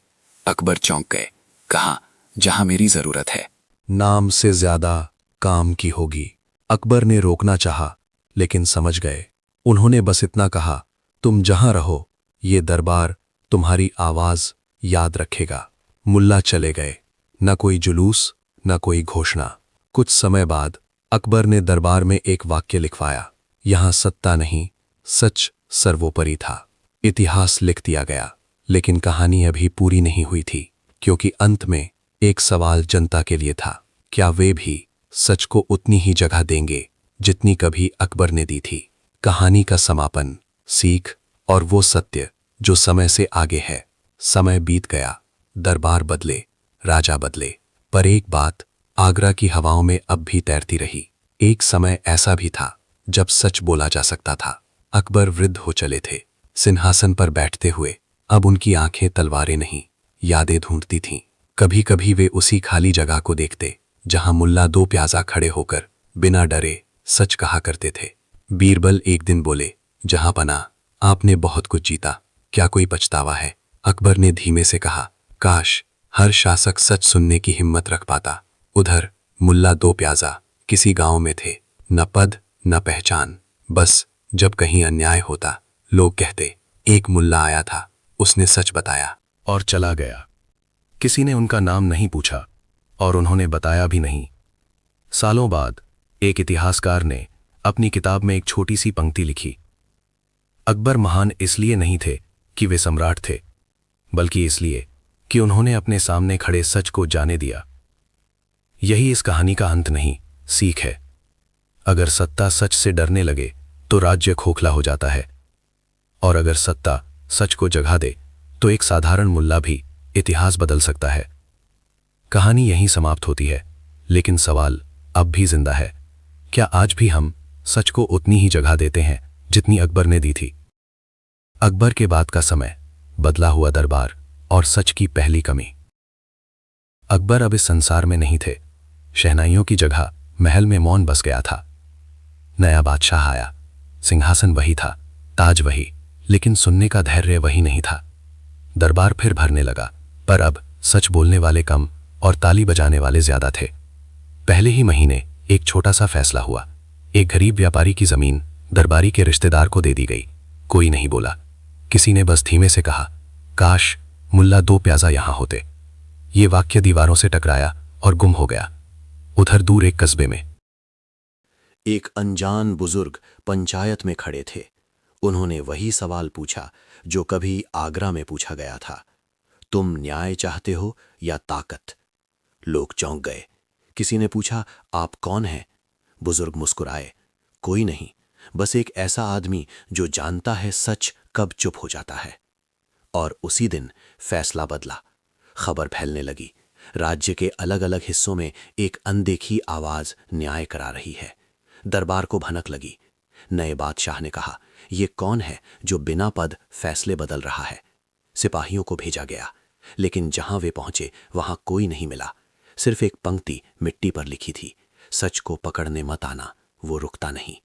अकबर चौंक गए। कहा, जहां मेरी जरूरत है।
नाम से ज्यादा काम की होगी। अकबर ने रोकना चाहा, लेकिन समझ गए। उन्होंने बस इतना कहा, तुम जहां रहो, ये दरबार तुम्हारी आवाज याद रखेगा। मुल्ला चले गए। न कोई जुलूस, न कोई घोषणा। कुछ समय बाद अकबर ने दरबार में एक वाक्य लिखवाया, यहां सत्ता नहीं, सच सर्वोपरि था। इतिहास लिख दिया गया, लेकिन कहानी अभी पूरी नहीं हुई थी, क्योंकि अंत में एक सवाल जनता के लिए था, क्या वे भी सच को उतनी ही जगह देंगे जितनी कभी अकबर ने दी थी? कहानी का समापन, सीख और वो सत्य जो समय से आगे है। समय बीत गया, दरबार बदले, राजा बदले, पर एक बात आगरा की हवाओं में अब भी तैरती रही। एक समय ऐसा भी था जब सच बोला जा सकता था। अकबर वृद्ध हो चले थे, सिंहासन पर बैठते हुए। अब उनकी आंखें तलवारें नहीं, यादें ढूंढती थीं। कभी कभी वे उसी खाली जगह को देखते जहां मुल्ला दो प्याजा खड़े होकर बिना डरे सच कहा करते थे। बीरबल एक दिन बोले, जहांपना, आपने बहुत कुछ जीता, क्या कोई पछतावा है? अकबर ने धीमे से कहा, काश हर शासक सच सुनने की हिम्मत रख पाता। उधर मुल्ला दो प्याजा किसी गांव में थे, न पद न पहचान। बस जब कहीं अन्याय होता, लोग कहते, एक मुल्ला आया था, उसने सच बताया।
और चला गया। किसी ने उनका नाम नहीं पूछा और उन्होंने बताया भी नहीं। सालों बाद एक इतिहासकार ने अपनी किताब में एक छोटी सी पंक्ति लिखी, अकबर महान इसलिए नहीं थे कि वे सम्राट थे, बल्कि इसलिए कि उन्होंने अपने सामने खड़े सच को जाने दिया। यही इस कहानी का अंत नहीं, सीख है। अगर सत्ता सच से डरने लगे तो राज्य खोखला हो जाता है, और अगर सत्ता सच को जगह दे तो एक साधारण मुल्ला भी इतिहास बदल सकता है। कहानी यहीं समाप्त होती है, लेकिन सवाल अब भी जिंदा है, क्या आज भी हम सच को उतनी ही जगह देते हैं जितनी अकबर ने दी थी? अकबर के बाद का समय, बदला हुआ दरबार और सच की पहली कमी। अकबर अब इस संसार में नहीं थे। शहनाइयों की जगह महल में मौन बस गया था। नया बादशाह आया, सिंहासन वही था, ताज वही, लेकिन सुनने का धैर्य वही नहीं था। दरबार फिर भरने लगा, पर अब सच बोलने वाले कम और ताली बजाने वाले ज्यादा थे। पहले ही महीने एक छोटा सा फैसला हुआ। एक गरीब व्यापारी की जमीन दरबारी के रिश्तेदार को दे दी गई। कोई नहीं बोला। किसी ने बस धीमे से कहा, काश मुल्ला दो प्याजा यहां होते। ये वाक्य दीवारों से टकराया और गुम हो गया। उधर दूर एक कस्बे में
एक अनजान बुजुर्ग पंचायत में खड़े थे। उन्होंने वही सवाल पूछा जो कभी आगरा में पूछा गया था, तुम न्याय चाहते हो या ताकत? लोग चौंक गए। किसी ने पूछा, आप कौन हैं? बुजुर्ग मुस्कुराए, कोई नहीं, बस एक ऐसा आदमी जो जानता है सच कब चुप हो जाता है।
और उसी दिन फैसला बदला। खबर फैलने लगी, राज्य के अलग अलग हिस्सों में एक अनदेखी आवाज न्याय करा रही है। दरबार को भनक लगी। नए बादशाह ने कहा, ये कौन है जो बिना पद फैसले बदल रहा है? सिपाहियों को भेजा गया, लेकिन जहां वे पहुंचे वहां कोई नहीं मिला। सिर्फ एक पंक्ति मिट्टी पर लिखी थी, सच को पकड़ने मत आना, वो रुकता नहीं।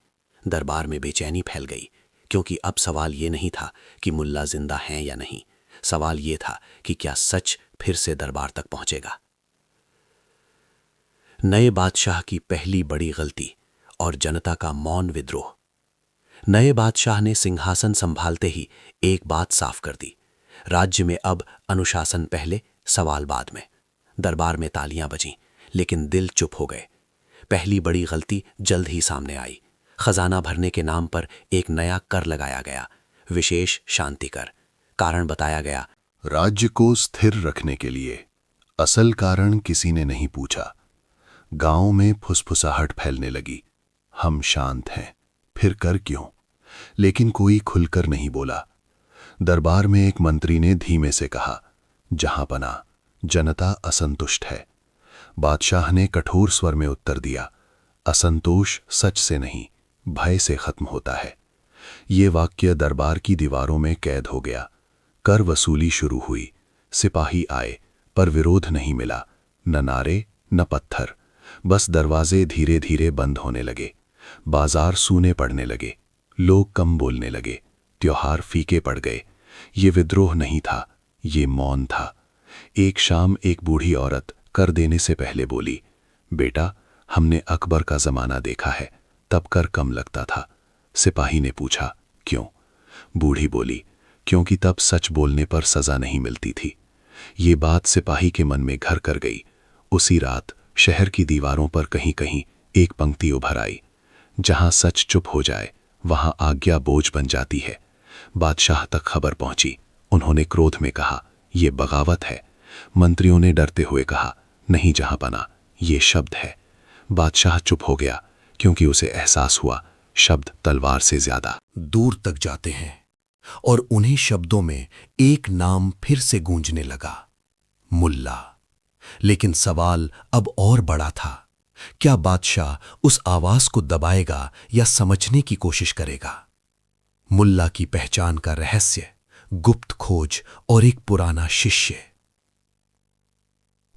दरबार में बेचैनी फैल गई, क्योंकि अब सवाल ये नहीं था कि मुल्ला जिंदा हैं या नहीं। सवाल ये था कि क्या सच फिर से दरबार तक पहुंचेगा। नए बादशाह की पहली बड़ी गलती और जनता का मौन विद्रोह। नए बादशाह ने सिंहासन संभालते ही एक बात साफ कर दी, राज्य में अब अनुशासन पहले, सवाल बाद में। दरबार में तालियां बजीं, लेकिन दिल चुप हो गए। पहली बड़ी गलती जल्द ही सामने आई। खजाना भरने के नाम पर एक नया कर लगाया गया, विशेष शांति कर। कारण बताया गया,
राज्य को स्थिर रखने के लिए। असल कारण किसी ने नहीं पूछा। गांव में फुसफुसाहट फैलने लगी, हम शांत हैं, फिर कर क्यों? लेकिन कोई खुलकर नहीं बोला। दरबार में एक मंत्री ने धीमे से कहा, जहांपना, जनता असंतुष्ट है। बादशाह ने कठोर स्वर में उत्तर दिया, असंतोष सच से नहीं, भय से खत्म होता है। ये वाक्य दरबार की दीवारों में कैद हो गया। कर वसूली शुरू हुई। सिपाही आए, पर विरोध नहीं मिला, न नारे न पत्थर। बस दरवाजे धीरे धीरे बंद होने लगे। बाजार सूने पड़ने लगे, लोग कम बोलने लगे, त्योहार फीके पड़ गए। ये विद्रोह नहीं था, ये मौन था। एक शाम एक बूढ़ी औरत कर देने से पहले बोली, बेटा, हमने अकबर का जमाना देखा है, तब कर कम लगता था। सिपाही ने पूछा, क्यों? बूढ़ी बोली, क्योंकि तब सच बोलने पर सजा नहीं मिलती थी। ये बात सिपाही के मन में घर कर गई। उसी रात शहर की दीवारों पर कहीं कहीं एक पंक्ति उभर आई, जहां सच चुप हो जाए वहां आज्ञा बोझ बन जाती है। बादशाह तक खबर पहुंची। उन्होंने क्रोध में कहा, यह बगावत है। मंत्रियों ने डरते हुए कहा, नहीं जहांपना, ये शब्द है। बादशाह चुप हो गया, क्योंकि उसे एहसास हुआ शब्द तलवार से ज्यादा
दूर तक जाते हैं। और उन्हीं शब्दों में एक नाम फिर से गूंजने लगा, मुल्ला। लेकिन सवाल अब और बड़ा था, क्या बादशाह उस आवाज को दबाएगा या समझने की कोशिश करेगा? मुल्ला की पहचान का रहस्य, गुप्त खोज और एक पुराना शिष्य।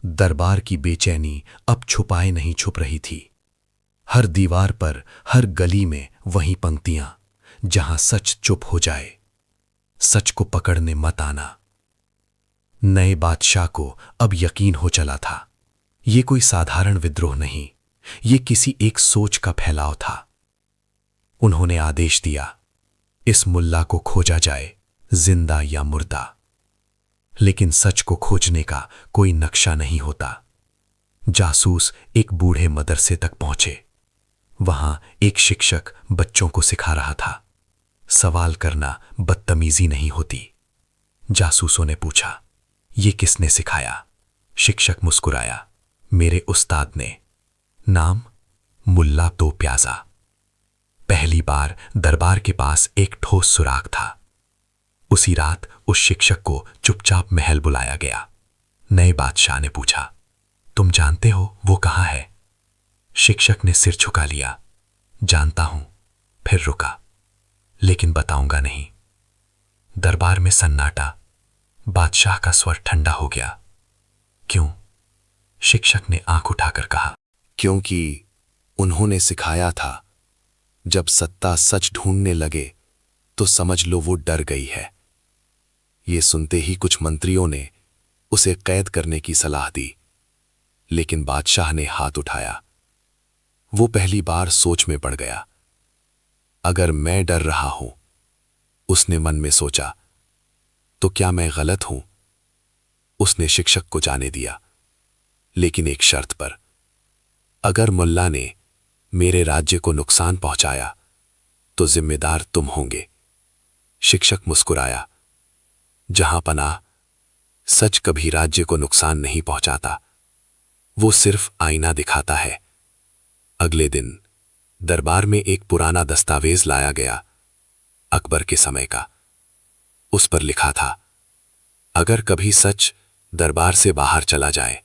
दरबार की बेचैनी अब छुपाए नहीं छुप रही थी। हर दीवार पर, हर गली में वही पंक्तियां, जहां सच चुप हो जाए, सच को पकड़ने मत आना। नए बादशाह को अब यकीन हो चला था, ये कोई साधारण विद्रोह नहीं, ये किसी एक सोच का फैलाव था। उन्होंने आदेश दिया, इस मुल्ला को खोजा जाए, जिंदा या मुर्दा। लेकिन सच को खोजने का कोई नक्शा नहीं होता। जासूस एक बूढ़े मदरसे तक पहुंचे। वहां एक शिक्षक बच्चों को सिखा रहा था, सवाल करना बदतमीजी नहीं होती। जासूसों ने पूछा, ये किसने सिखाया? शिक्षक मुस्कुराया, मेरे उस्ताद ने। नाम? मुल्ला तो प्याजा। पहली बार दरबार के पास एक ठोस सुराग था। उसी रात उस शिक्षक को चुपचाप महल बुलाया गया। नए बादशाह ने पूछा, तुम जानते हो वो कहाँ है? शिक्षक ने सिर झुका लिया, जानता हूं। फिर रुका, लेकिन बताऊंगा नहीं। दरबार में सन्नाटा। बादशाह का स्वर ठंडा हो गया। क्यों? शिक्षक ने आंख उठाकर कहा,
क्योंकि उन्होंने सिखाया था, जब सत्ता सच ढूंढने लगे तो समझ लो वो डर गई है। ये सुनते ही कुछ मंत्रियों ने उसे कैद करने की सलाह दी, लेकिन बादशाह ने हाथ उठाया। वो पहली बार सोच में पड़ गया। अगर मैं डर रहा हूं, उसने मन में सोचा, तो क्या मैं गलत हूं? उसने शिक्षक को जाने दिया, लेकिन एक शर्त पर। अगर मुल्ला ने मेरे राज्य को नुकसान पहुंचाया तो जिम्मेदार तुम होंगे। शिक्षक मुस्कुराया, जहां पनाह, सच कभी राज्य को नुकसान नहीं पहुंचाता, वो सिर्फ आईना दिखाता है। अगले दिन दरबार में एक पुराना दस्तावेज लाया गया, अकबर के समय का। उस पर लिखा था,
अगर कभी सच दरबार से बाहर चला जाए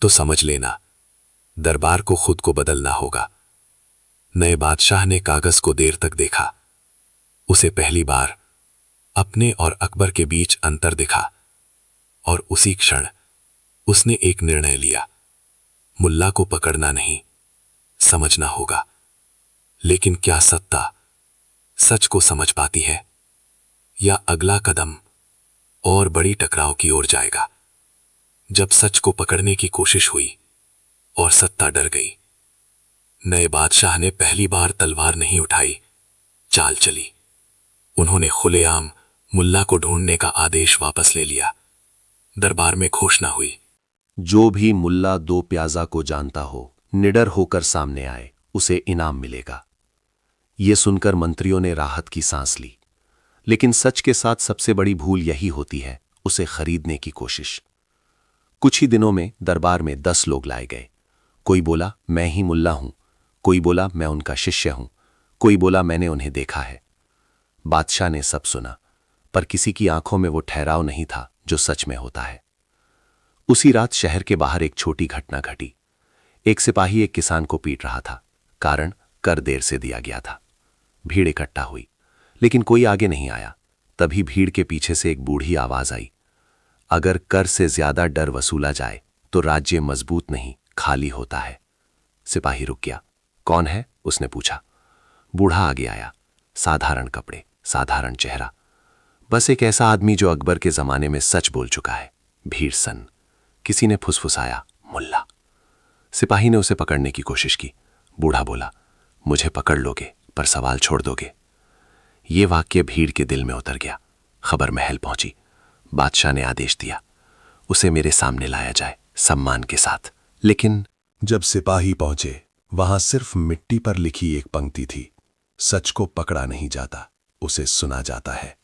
तो समझ लेना दरबार को खुद को बदलना होगा। नए बादशाह ने कागज को देर तक देखा। उसे पहली बार अपने और अकबर के बीच अंतर दिखा और उसी क्षण उसने एक निर्णय लिया। मुल्ला को पकड़ना नहीं, समझना होगा। लेकिन क्या सत्ता सच को समझ पाती है, या अगला कदम और बड़ी टकराव की ओर जाएगा? जब सच को पकड़ने की कोशिश हुई और सत्ता डर गई, नए बादशाह ने पहली बार तलवार नहीं उठाई, चाल चली। उन्होंने खुलेआम मुल्ला को ढूंढने का आदेश वापस ले लिया। दरबार में घोषणा हुई,
जो भी मुल्ला दो प्याजा को जानता हो, निडर होकर सामने आए, उसे इनाम मिलेगा। ये सुनकर मंत्रियों ने राहत की सांस ली। लेकिन सच के साथ सबसे बड़ी भूल यही होती है, उसे खरीदने की कोशिश। कुछ ही दिनों में दरबार में 10 लोग लाए गए। कोई बोला मैं ही मुल्ला हूं, कोई बोला मैं उनका शिष्य हूं, कोई बोला मैंने उन्हें देखा है। बादशाह ने सब सुना, पर किसी की आंखों में वो ठहराव नहीं था जो सच में होता है। उसी रात शहर के बाहर एक छोटी घटना घटी। एक सिपाही एक किसान को पीट रहा था, कारण कर देर से दिया गया था। भीड़ इकट्ठा हुई, लेकिन कोई आगे नहीं आया। तभी भीड़ के पीछे से एक बूढ़ी आवाज आई, अगर कर से ज्यादा डर वसूला जाए तो राज्य मजबूत नहीं, खाली होता है। सिपाही रुक गया। कौन है? उसने पूछा। बूढ़ा आगे आया, साधारण कपड़े, साधारण चेहरा, बस एक ऐसा आदमी जो अकबर के जमाने में सच बोल चुका है। भीड़ सन। किसी ने फुसफुसाया, मुल्ला। सिपाही ने उसे पकड़ने की कोशिश की। बूढ़ा बोला, मुझे पकड़ लोगे पर सवाल छोड़ दोगे। ये वाक्य भीड़ के दिल में उतर गया। खबर महल पहुंची। बादशाह ने आदेश दिया, उसे मेरे सामने लाया जाए, सम्मान के साथ। लेकिन
जब सिपाही पहुंचे, वहां सिर्फ मिट्टी पर लिखी एक पंक्ति थी, सच को पकड़ा नहीं जाता, उसे सुना जाता है।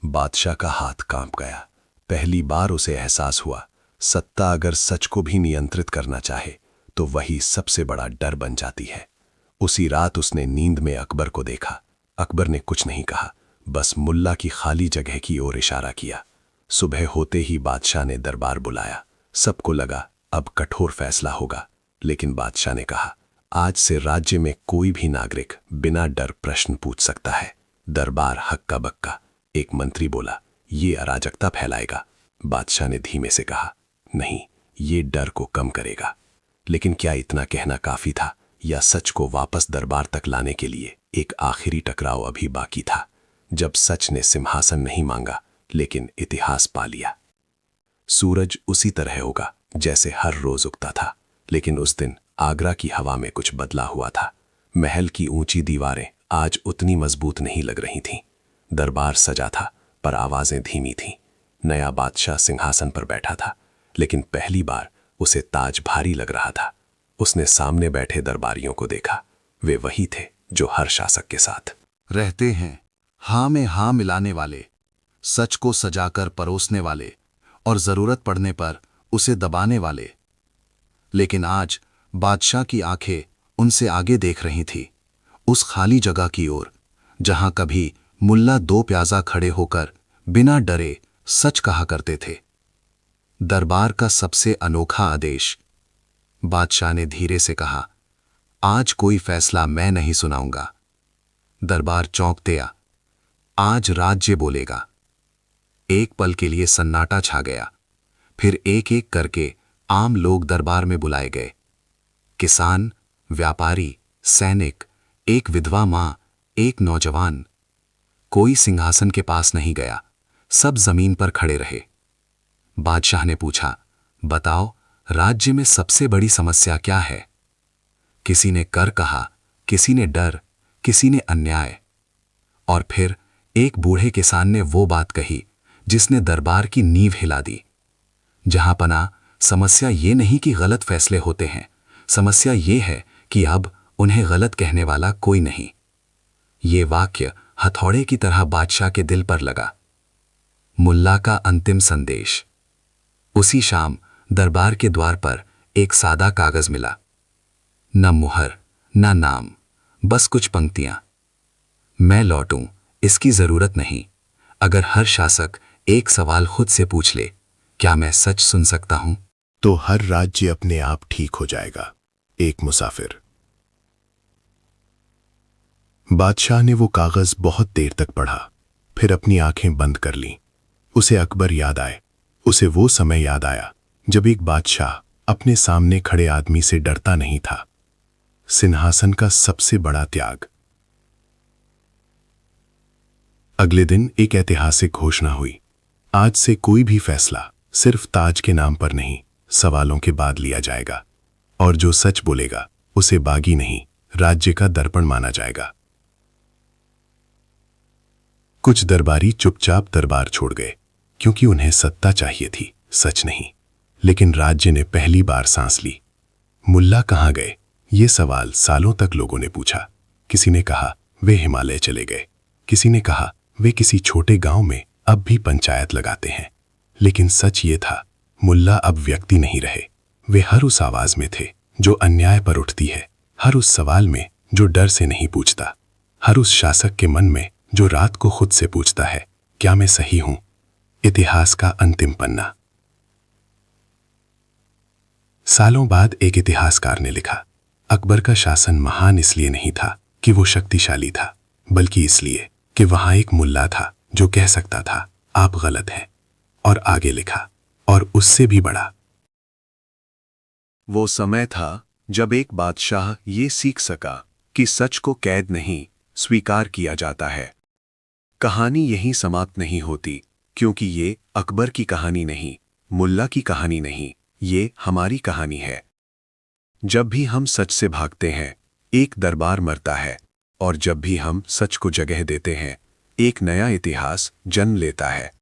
बादशाह का हाथ कांप गया। पहली बार उसे एहसास हुआ, सत्ता अगर सच को भी नियंत्रित करना चाहे तो वही सबसे बड़ा डर बन जाती है। उसी रात उसने नींद में अकबर को देखा। अकबर ने कुछ नहीं कहा, बस मुल्ला की खाली जगह की ओर इशारा किया। सुबह होते ही बादशाह ने दरबार बुलाया। सबको लगा अब कठोर फैसला होगा, लेकिन बादशाह ने कहा, आज से राज्य में कोई भी नागरिक बिना डर प्रश्न पूछ सकता है। दरबार हक्का बक्का। एक मंत्री बोला, ये अराजकता फैलाएगा। बादशाह ने धीमे से कहा, नहीं, ये डर को कम करेगा। लेकिन क्या इतना कहना काफी था, या सच को वापस दरबार तक लाने के लिए एक आखिरी टकराव अभी बाकी था, जब सच ने सिंहासन नहीं मांगा लेकिन इतिहास पा लिया। सूरज उसी तरह होगा जैसे हर रोज उगता था, लेकिन उस दिन आगरा की हवा में कुछ बदला हुआ था। महल की ऊंची दीवारें आज उतनी मजबूत नहीं लग रही थीं। दरबार सजा था, पर आवाजें धीमी थीं। नया बादशाह सिंहासन पर बैठा था, लेकिन पहली बार उसे ताज भारी लग रहा था। उसने सामने बैठे दरबारियों को देखा। वे वही थे जो हर शासक के साथ
रहते हैं, हाँ में हाँ मिलाने वाले, सच को सजाकर परोसने वाले और जरूरत पड़ने पर उसे दबाने वाले। लेकिन आज बादशाह की आंखें उनसे आगे देख रही थी, उस खाली जगह की ओर जहां कभी मुल्ला दो प्याजा खड़े होकर बिना डरे सच कहा करते थे। दरबार का सबसे अनोखा आदेश। बादशाह ने धीरे से कहा, आज कोई फैसला मैं नहीं सुनाऊंगा। दरबार चौंकते गया। आज राज्य बोलेगा। एक पल के लिए सन्नाटा छा गया। फिर एक एक करके आम लोग दरबार में बुलाए गए। किसान, व्यापारी, सैनिक, एक विधवा मां, एक नौजवान। कोई सिंहासन के पास नहीं गया, सब जमीन पर खड़े रहे। बादशाह ने पूछा, बताओ राज्य में सबसे बड़ी समस्या क्या है? किसी ने कर कहा, किसी ने डर, किसी ने अन्याय। और फिर एक बूढ़े किसान ने वो बात कही जिसने दरबार की नींव हिला दी। जहां पना, समस्या ये नहीं कि गलत फैसले होते हैं, समस्या ये है कि अब उन्हें गलत कहने वाला कोई नहीं। ये वाक्य हथौड़े की तरह बादशाह के दिल पर लगा। मुल्ला का अंतिम संदेश। उसी शाम दरबार के द्वार पर एक सादा कागज मिला। न मुहर, न नाम, बस कुछ पंक्तियां। मैं लौटूं, इसकी जरूरत नहीं। अगर हर शासक
एक सवाल खुद से पूछ ले, क्या मैं सच सुन सकता हूं?
तो हर राज्य अपने आप ठीक हो जाएगा। एक मुसाफिर। बादशाह ने वो कागज बहुत देर तक पढ़ा, फिर अपनी आंखें बंद कर लीं। उसे अकबर याद आए। उसे वो समय याद आया जब एक बादशाह अपने सामने खड़े आदमी से डरता नहीं था। सिंहासन का सबसे बड़ा त्याग। अगले दिन एक ऐतिहासिक घोषणा हुई। आज से कोई भी फैसला सिर्फ ताज के नाम पर नहीं, सवालों के बाद लिया जाएगा, और जो सच बोलेगा उसे बागी नहीं, राज्य का दर्पण माना जाएगा। कुछ दरबारी चुपचाप दरबार छोड़ गए, क्योंकि उन्हें सत्ता चाहिए थी, सच नहीं। लेकिन राज्य ने पहली बार सांस ली। मुल्ला कहाँ गए? ये सवाल सालों तक लोगों ने पूछा। किसी ने कहा वे हिमालय चले गए, किसी ने कहा वे किसी छोटे गांव में अब भी पंचायत लगाते हैं। लेकिन सच ये था, मुल्ला अब व्यक्ति नहीं रहे। वे हर उस आवाज में थे जो अन्याय पर उठती है, हर उस सवाल में जो डर से नहीं पूछता, हर उस शासक के मन में जो रात को खुद से पूछता है, क्या मैं सही हूं? इतिहास का अंतिम पन्ना। सालों बाद एक इतिहासकार ने लिखा, अकबर का शासन महान इसलिए नहीं था कि वो शक्तिशाली था, बल्कि इसलिए कि वहां एक मुल्ला था जो कह सकता था आप गलत हैं, और आगे लिखा, और उससे भी बड़ा।
वो समय था जब एक बादशाह ये सीख सका कि सच को कैद नहीं, स्वीकार किया जाता है। कहानी यहीं समाप्त नहीं होती, क्योंकि ये अकबर की कहानी नहीं, मुल्ला की कहानी नहीं, ये हमारी कहानी है। जब भी हम सच से भागते हैं, एक दरबार मरता है, और जब भी हम सच को जगह देते हैं, एक नया इतिहास जन्म लेता है।